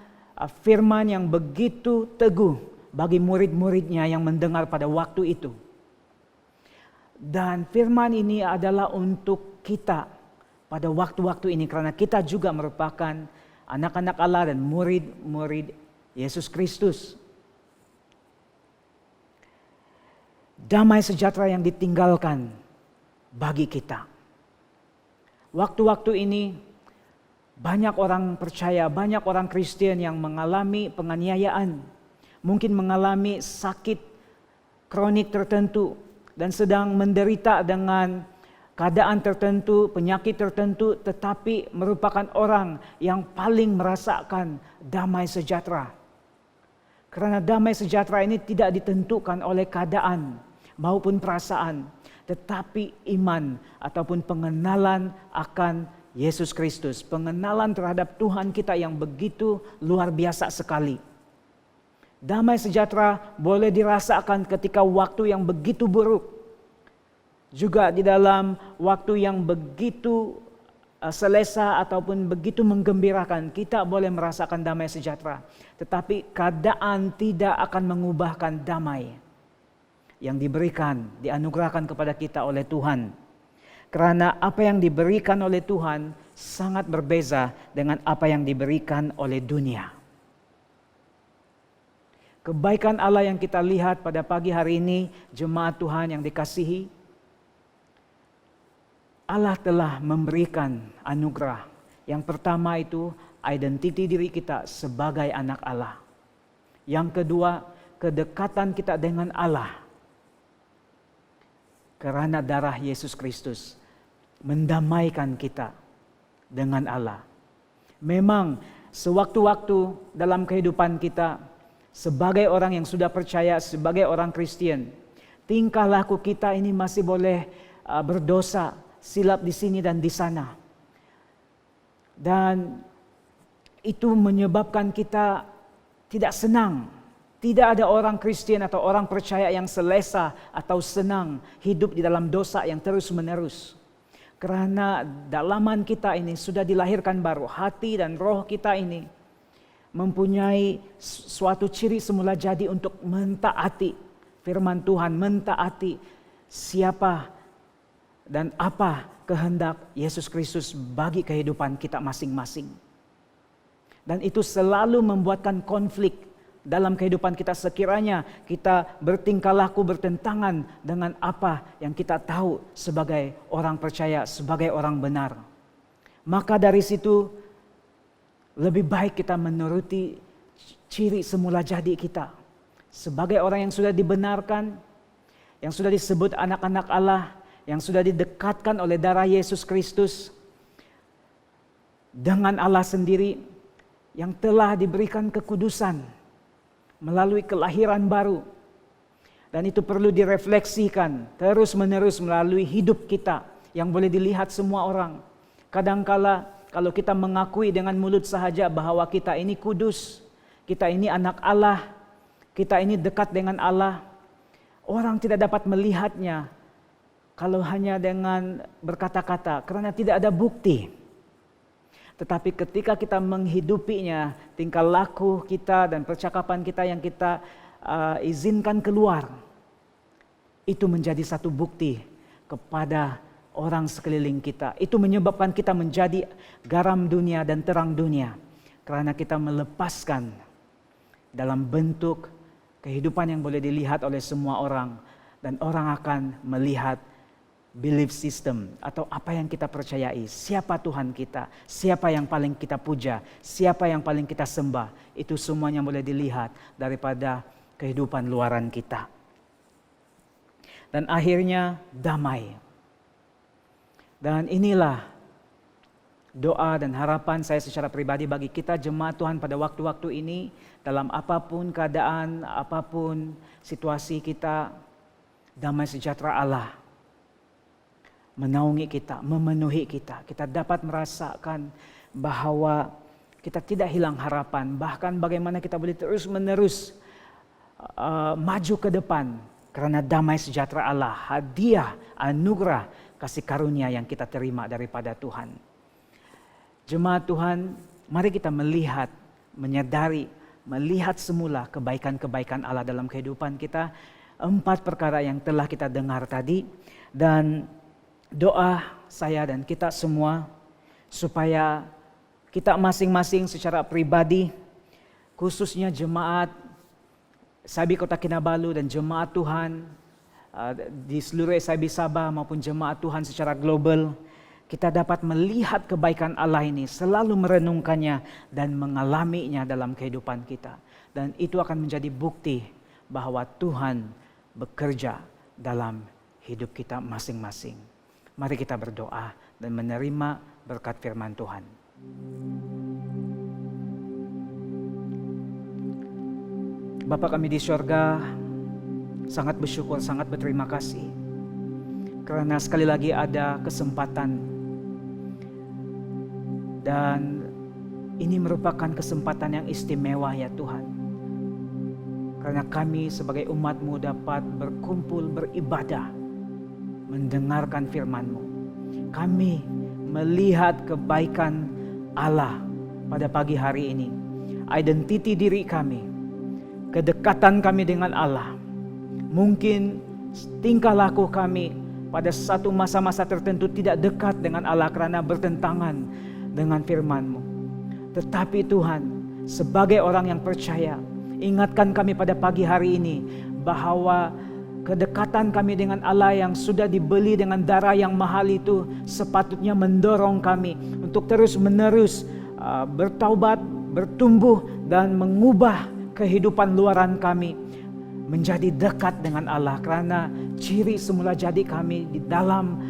firman yang begitu teguh bagi murid-muridnya yang mendengar pada waktu itu. Dan firman ini adalah untuk kita pada waktu-waktu ini, karena kita juga merupakan anak-anak Allah dan murid-murid Yesus Kristus. Damai sejahtera yang ditinggalkan bagi kita. Waktu-waktu ini banyak orang percaya, banyak orang Kristen yang mengalami penganiayaan, mungkin mengalami sakit kronik tertentu dan sedang menderita dengan keadaan tertentu, penyakit tertentu, tetapi merupakan orang yang paling merasakan damai sejahtera. Karena damai sejahtera ini tidak ditentukan oleh keadaan maupun perasaan, tetapi iman ataupun pengenalan akan Yesus Kristus, pengenalan terhadap Tuhan kita yang begitu luar biasa sekali. Damai sejahtera boleh dirasakan ketika waktu yang begitu buruk. Juga di dalam waktu yang begitu selesa ataupun begitu menggembirakan, kita boleh merasakan damai sejahtera. Tetapi keadaan tidak akan mengubahkan damai yang diberikan, dianugerahkan kepada kita oleh Tuhan. Karena apa yang diberikan oleh Tuhan sangat berbeza dengan apa yang diberikan oleh dunia. Kebaikan Allah yang kita lihat pada pagi hari ini, jemaat Tuhan yang dikasihi, Allah telah memberikan anugerah. Yang pertama itu identiti diri kita sebagai anak Allah. Yang kedua, kedekatan kita dengan Allah. Karena darah Yesus Kristus mendamaikan kita dengan Allah. Memang sewaktu-waktu dalam kehidupan kita sebagai orang yang sudah percaya, sebagai orang Kristen, tingkah laku kita ini masih boleh berdosa, silap di sini dan di sana. Dan itu menyebabkan kita tidak senang. Tidak ada orang Kristen atau orang percaya yang selesa atau senang hidup di dalam dosa yang terus-menerus. Karena dalaman kita ini sudah dilahirkan baru, hati dan roh kita ini mempunyai suatu ciri semula jadi untuk mentaati firman Tuhan, mentaati siapa dan apa kehendak Yesus Kristus bagi kehidupan kita masing-masing. Dan itu selalu membuatkan konflik dalam kehidupan kita sekiranya kita bertingkah laku bertentangan dengan apa yang kita tahu sebagai orang percaya, sebagai orang benar. Maka dari situ lebih baik kita menuruti ciri semula jadi kita. Sebagai orang yang sudah dibenarkan, yang sudah disebut anak-anak Allah, yang sudah didekatkan oleh darah Yesus Kristus dengan Allah sendiri, yang telah diberikan kekudusan melalui kelahiran baru. Dan itu perlu direfleksikan terus-menerus melalui hidup kita yang boleh dilihat semua orang. Kadangkala kalau kita mengakui dengan mulut sahaja bahwa kita ini kudus, kita ini anak Allah, kita ini dekat dengan Allah, orang tidak dapat melihatnya kalau hanya dengan berkata-kata, karena tidak ada bukti. Tetapi ketika kita menghidupinya, tingkah laku kita dan percakapan kita yang kita izinkan keluar, itu menjadi satu bukti kepada orang sekeliling kita. Itu menyebabkan kita menjadi garam dunia dan terang dunia. Karena kita melepaskan dalam bentuk kehidupan yang boleh dilihat oleh semua orang. Dan orang akan melihat belief system atau apa yang kita percayai, siapa Tuhan kita, siapa yang paling kita puja, siapa yang paling kita sembah, itu semuanya boleh dilihat daripada kehidupan luaran kita. Dan akhirnya damai. Dan inilah doa dan harapan saya secara pribadi bagi kita jemaat Tuhan pada waktu-waktu ini, dalam apapun keadaan, apapun situasi kita, damai sejahtera Allah menaungi kita, memenuhi kita. Kita dapat merasakan bahwa kita tidak hilang harapan, bahkan bagaimana kita boleh terus-menerus maju ke depan karena damai sejahtera Allah, hadiah, anugerah, kasih karunia yang kita terima daripada Tuhan. Jemaat Tuhan, mari kita melihat, menyadari, melihat semula kebaikan-kebaikan Allah dalam kehidupan kita. 4 perkara yang telah kita dengar tadi, dan doa saya dan kita semua supaya kita masing-masing secara pribadi, khususnya jemaat SIB Kota Kinabalu dan jemaat Tuhan di seluruh SIB Sabah maupun jemaat Tuhan secara global, kita dapat melihat kebaikan Allah ini, selalu merenungkannya dan mengalaminya dalam kehidupan kita. Dan itu akan menjadi bukti bahwa Tuhan bekerja dalam hidup kita masing-masing. Mari kita berdoa dan menerima berkat firman Tuhan. Bapa kami di surga, sangat bersyukur, sangat berterima kasih. Karena sekali lagi ada kesempatan. Dan ini merupakan kesempatan yang istimewa ya Tuhan. Karena kami sebagai umat-Mu dapat berkumpul beribadah, mendengarkan firman-Mu. Kami melihat kebaikan Allah pada pagi hari ini. Identiti diri kami, kedekatan kami dengan Allah. Mungkin tingkah laku kami pada satu masa-masa tertentu tidak dekat dengan Allah karena bertentangan dengan firman-Mu. Tetapi Tuhan, sebagai orang yang percaya, ingatkan kami pada pagi hari ini bahwa kedekatan kami dengan Allah yang sudah dibeli dengan darah yang mahal itu sepatutnya mendorong kami untuk terus-menerus bertaubat, bertumbuh dan mengubah kehidupan luaran kami menjadi dekat dengan Allah. Karena ciri semula jadi kami di dalam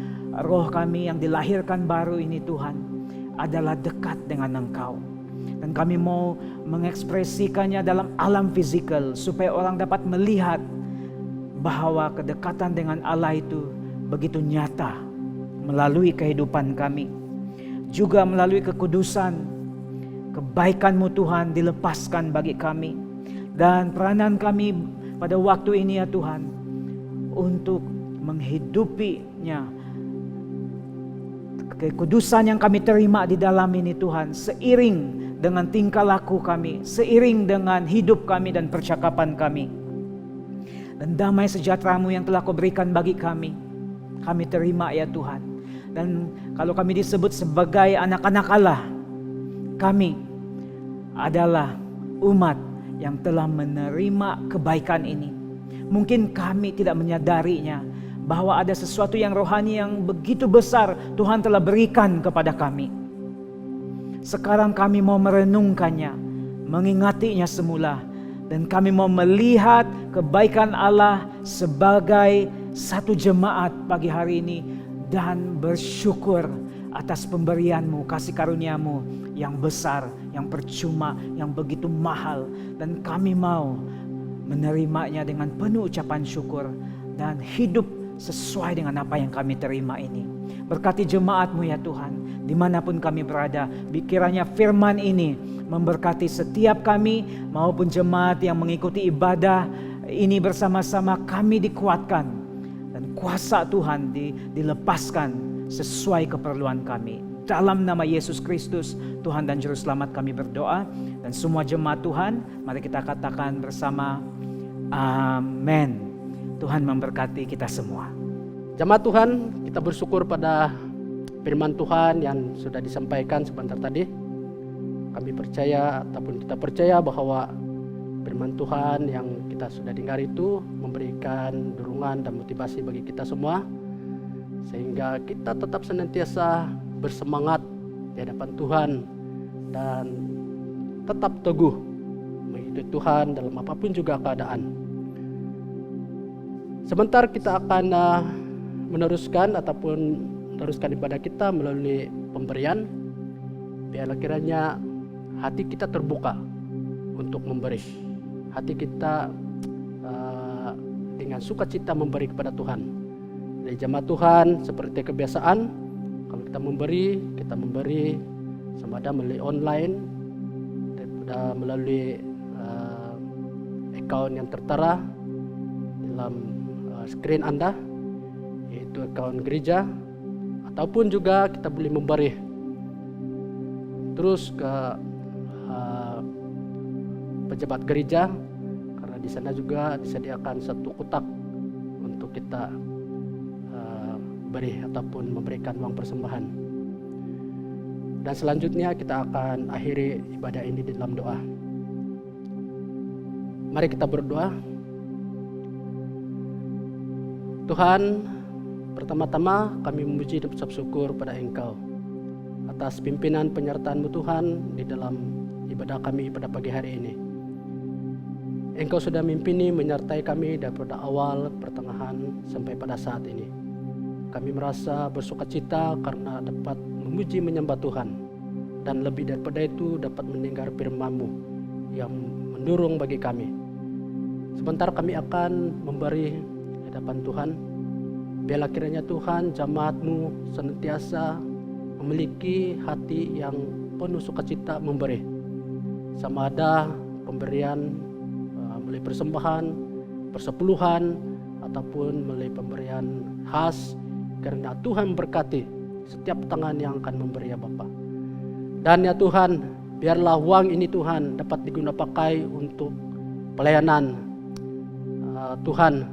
roh kami yang dilahirkan baru ini Tuhan adalah dekat dengan Engkau. Dan kami mau mengekspresikannya dalam alam fisikal supaya orang dapat melihat bahwa kedekatan dengan Allah itu begitu nyata melalui kehidupan kami. Juga melalui kekudusan, kebaikan-Mu Tuhan dilepaskan bagi kami. Dan peranan kami pada waktu ini ya Tuhan, untuk menghidupinya. Kekudusan yang kami terima di dalam ini Tuhan, seiring dengan tingkah laku kami, seiring dengan hidup kami dan percakapan kami. Dan damai sejahtera-Mu yang telah Kau berikan bagi kami terima ya Tuhan. Dan kalau kami disebut sebagai anak-anak Allah, kami adalah umat yang telah menerima kebaikan ini. Mungkin kami tidak menyadarinya, bahwa ada sesuatu yang rohani yang begitu besar Tuhan telah berikan kepada kami. Sekarang kami mau merenungkannya, mengingatinya semula. Dan kami mau melihat kebaikan Allah sebagai satu jemaat pagi hari ini. Dan bersyukur atas pemberian-Mu, kasih karunia-Mu yang besar, yang percuma, yang begitu mahal. Dan kami mau menerimanya dengan penuh ucapan syukur. Dan hidup sesuai dengan apa yang kami terima ini. Berkati jemaat-Mu ya Tuhan, dimanapun kami berada. Kiranya firman ini memberkati setiap kami maupun jemaat yang mengikuti ibadah ini bersama-sama. Kami dikuatkan dan kuasa Tuhan dilepaskan sesuai keperluan kami. Dalam nama Yesus Kristus, Tuhan dan Juru Selamat kami berdoa. Dan semua jemaat Tuhan, mari kita katakan bersama, amin. Tuhan memberkati kita semua. Jemaat Tuhan, kita bersyukur pada firman Tuhan yang sudah disampaikan sebentar tadi. Kami percaya ataupun kita percaya bahwa firman Tuhan yang kita sudah dengar itu memberikan dorongan dan motivasi bagi kita semua. sehingga kita tetap senantiasa bersemangat di hadapan Tuhan dan tetap teguh mengikuti Tuhan dalam apapun juga keadaan. Sebentar kita akan meneruskan ibadah kita melalui pemberian. Biarlah kiranya hati kita terbuka untuk memberi. Hati kita dengan sukacita memberi kepada Tuhan. Dari jemaat Tuhan seperti kebiasaan, kalau kita memberi sama ada melalui online daripada melalui account yang tertera dalam screen Anda, yaitu account gereja, ataupun juga kita boleh memberi terus ke pejabat gereja, karena di sana juga disediakan satu kotak untuk kita beri ataupun memberikan uang persembahan. Dan selanjutnya kita akan akhiri ibadah ini di dalam doa. Mari kita berdoa. Tuhan, pertama-tama kami memuji dan mengucap syukur pada Engkau atas pimpinan penyertaan-Mu Tuhan di dalam ibadah kami pada pagi hari ini. Engkau sudah mimpini menyertai kami daripada awal, pertengahan sampai pada saat ini. Kami merasa bersukacita karena dapat memuji menyembah Tuhan, dan lebih daripada itu dapat mendengar firman-Mu yang mendorong bagi kami. Sebentar kami akan memberi hadapan Tuhan. Biarlah kiranya Tuhan, jemaat-Mu senantiasa memiliki hati yang penuh sukacita memberi. Sama ada pemberian melalui persembahan, persepuluhan, ataupun melalui pemberian khas, karena Tuhan berkati setiap tangan yang akan memberi ya Bapa. Dan ya Tuhan, biarlah uang ini Tuhan dapat digunakan pakai untuk pelayanan Tuhan,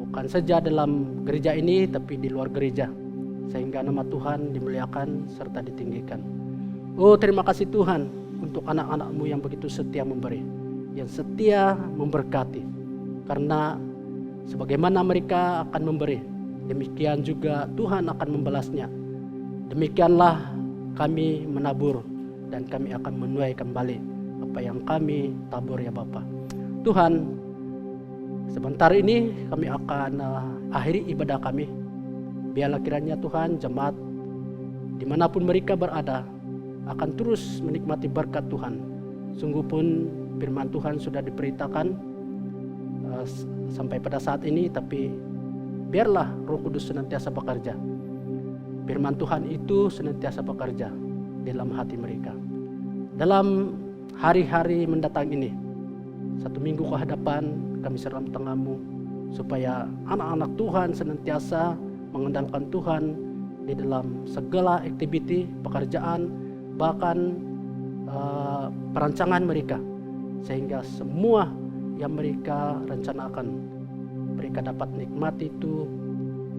bukan saja dalam gereja ini tapi di luar gereja, sehingga nama Tuhan dimuliakan serta ditinggikan. Oh, terima kasih Tuhan untuk anak-anak-Mu yang begitu setia memberi, yang setia memberkati, karena sebagaimana mereka akan memberi, demikian juga Tuhan akan membalasnya. Demikianlah kami menabur dan kami akan menuai kembali apa yang kami tabur ya Bapa. Tuhan, sebentar ini kami akan akhiri ibadah kami. Biarlah kiranya Tuhan, jemaat dimanapun mereka berada akan terus menikmati berkat Tuhan. Sungguh pun firman Tuhan sudah diberitakan sampai pada saat ini, tapi biarlah Roh Kudus senantiasa bekerja. Firman Tuhan itu senantiasa bekerja dalam hati mereka. Dalam hari-hari mendatang ini, 1 minggu ke hadapan, kami serahkan tangan-Mu supaya anak-anak Tuhan senantiasa mengandalkan Tuhan di dalam segala aktiviti, pekerjaan, bahkan perancangan mereka, sehingga semua yang mereka rencanakan mereka dapat nikmati itu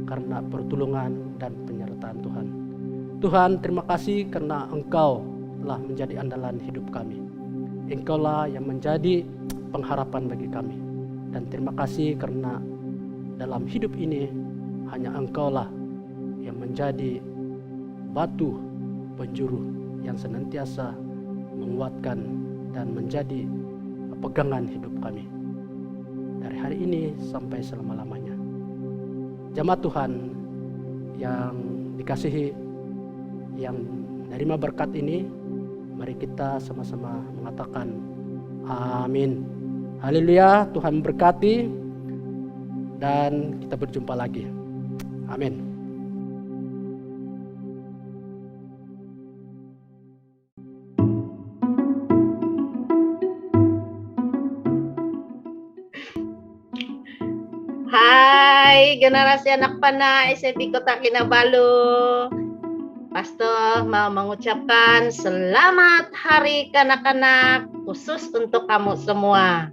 karena pertolongan dan penyertaan Tuhan. Tuhan, terima kasih karena Engkau telah menjadi andalan hidup kami. Engkaulah yang menjadi pengharapan bagi kami. Dan terima kasih karena dalam hidup ini hanya Engkaulah yang menjadi batu penjuru yang senantiasa menguatkan dan menjadi pegangan hidup kami dari hari ini sampai selama-lamanya. Jemaat Tuhan yang dikasihi, yang menerima berkat ini, mari kita sama-sama mengatakan amin. Haleluya, Tuhan berkati, dan kita berjumpa lagi. Amin. Hai generasi anak panah SMP Kota Kinabalu. Pastor mau mengucapkan selamat hari kanak-kanak khusus untuk kamu semua.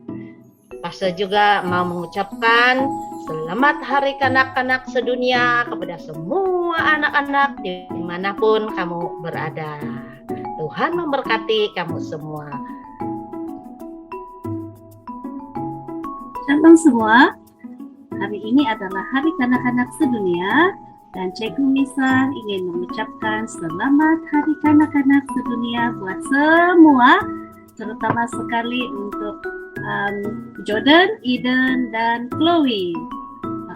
Pastor juga mau mengucapkan selamat hari kanak-kanak sedunia kepada semua anak-anak dimanapun kamu berada. Tuhan memberkati kamu semua. Shalom semua. Hari ini adalah Hari Kanak-kanak Sedunia Dan Cikgu Misa ingin mengucapkan selamat Hari Kanak-Kanak Sedunia buat semua, terutama sekali untuk Jordan, Eden, dan Chloe.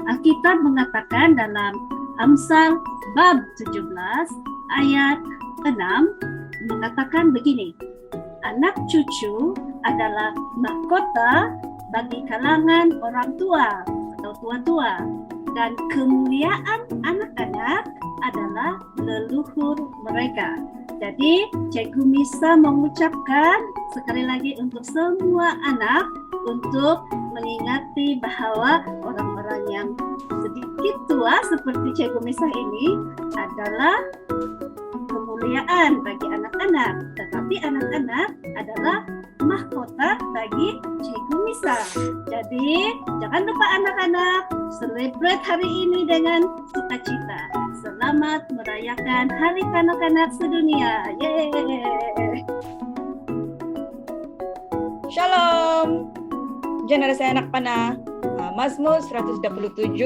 Alkitab mengatakan dalam Amsal bab 17 ayat 6 mengatakan begini, anak cucu adalah mahkota bagi kalangan orang tua atau tua-tua, dan kemuliaan anak-anak adalah leluhur mereka. Jadi, Cikgu Misa mengucapkan sekali lagi untuk semua anak untuk mengingati bahwa orang-orang yang sedikit tua seperti Cikgu Misa ini adalah kemuliaan bagi anak-anak, tetapi anak-anak adalah mahkota bagi Cikgu Misa. Jadi, jangan lupa anak-anak, celebrate hari ini dengan sukacita. Selamat merayakan Hari Kanak-Kanak Sedunia. Yeay! Shalom, generasi anak panah. Mazmur 127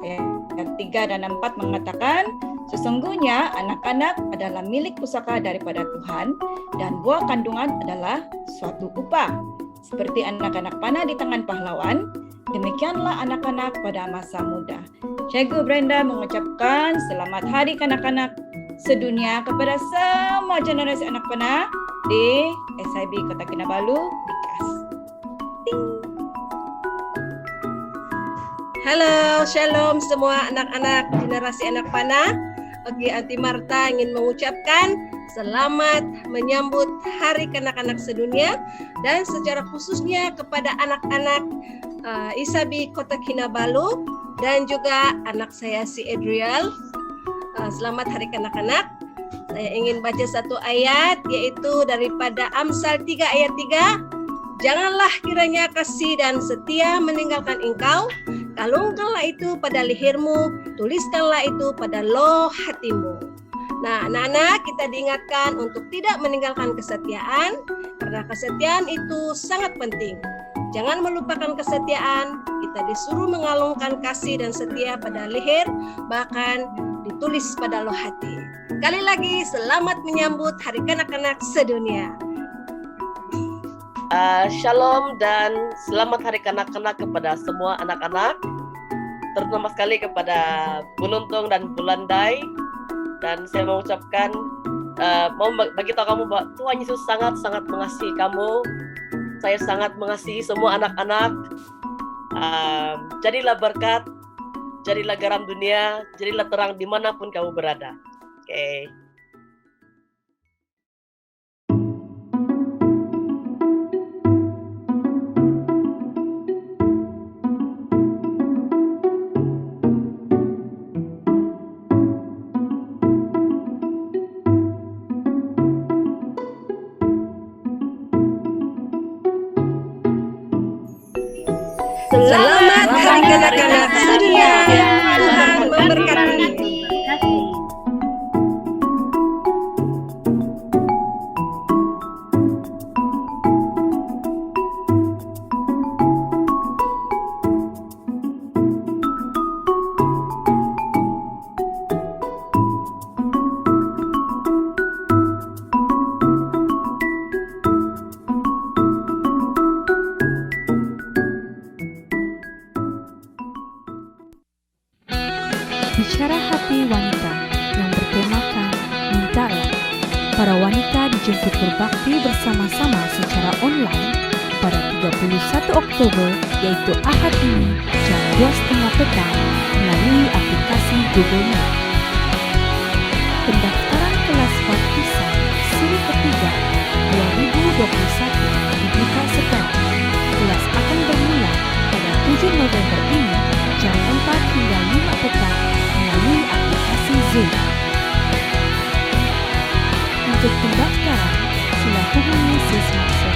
ayat 3 dan 4 mengatakan, sesungguhnya anak-anak adalah milik pusaka daripada Tuhan, dan buah kandungan adalah suatu upah. Seperti anak-anak panah di tangan pahlawan, demikianlah anak-anak pada masa muda. Cikgu Brenda mengucapkan selamat Hari Kanak-Kanak Sedunia kepada semua generasi anak panah di SIB Kota Kinabalu, Bikas. Ting. Halo, shalom semua anak-anak generasi anak panah. Bagi Aunty Marta ingin mengucapkan selamat menyambut Hari Kanak-Kanak Sedunia, dan secara khususnya kepada anak-anak Isabi Kota Kinabalu dan juga anak saya si Adriel. Selamat Hari Kanak-Kanak. Saya ingin baca satu ayat, yaitu daripada Amsal 3 ayat 3. Janganlah kiranya kasih dan setia meninggalkan engkau, kalungkanlah itu pada lehermu, tuliskanlah itu pada loh hatimu. Nah, anak-anak, kita diingatkan untuk tidak meninggalkan kesetiaan, karena kesetiaan itu sangat penting. Jangan melupakan kesetiaan, kita disuruh mengalungkan kasih dan setia pada leher, bahkan ditulis pada loh hati. Sekali lagi, selamat menyambut Hari Kanak-Kanak Sedunia. Shalom dan selamat Hari Kanak-Kanak kepada semua anak-anak, terutama sekali kepada Buluntung dan Bulandai. Dan saya mau ucapkan, mau bagi tahu kamu bahwa Tuhan Yesus sangat-sangat mengasihi kamu. Saya sangat mengasihi semua anak-anak. Jadilah berkat, jadilah garam dunia, jadilah terang dimanapun kamu berada. Oke. Selamat Hari Kanak-Kanak Sedunia. Tuhan memberkati. Bicara hati wanita yang bertemakan Mintalah. Para wanita dijemput berbakti bersama-sama secara online pada 31 Oktober, yaitu Ahad ini jam 2:30 petang melalui aplikasi Google Meet. Pendaftaran kelas baptisan siri ketiga 2021 dibuka sekarang. Kelas akan bermula pada 7 November ini jam 4 hingga 5 petang melalui aplikasi Zoom. Untuk pendaftaran, sila hubungi Sismakso.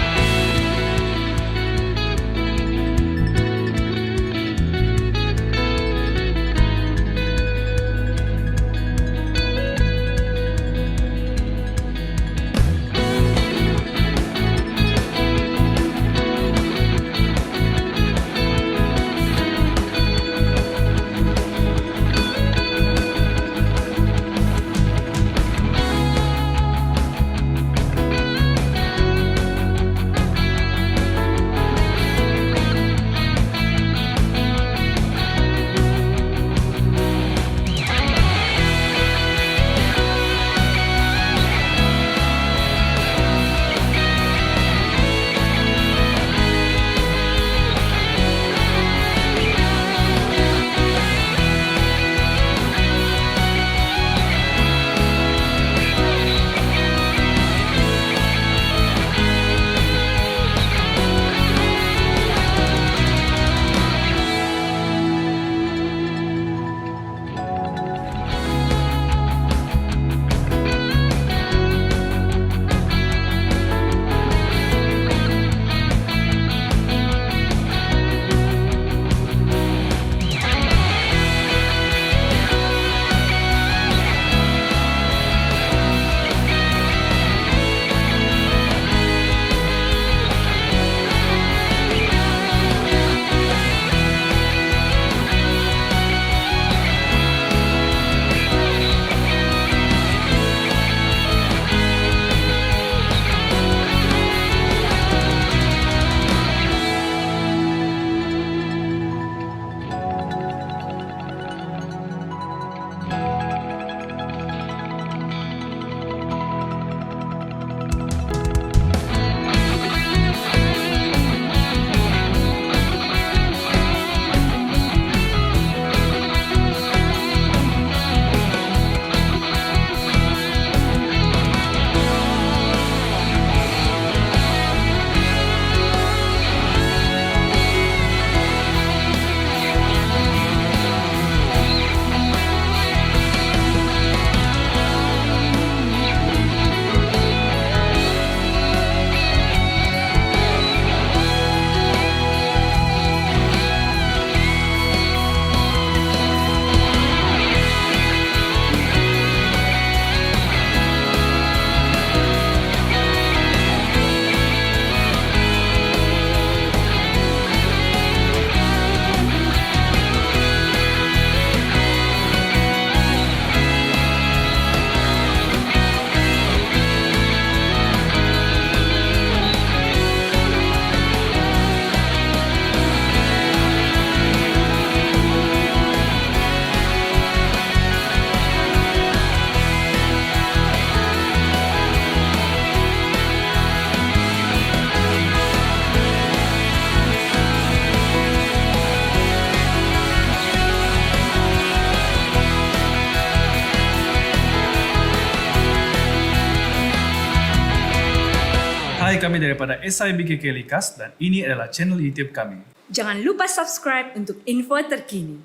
Hai, kami daripada SIBKK Likas dan ini adalah channel YouTube kami. Jangan lupa subscribe untuk info terkini.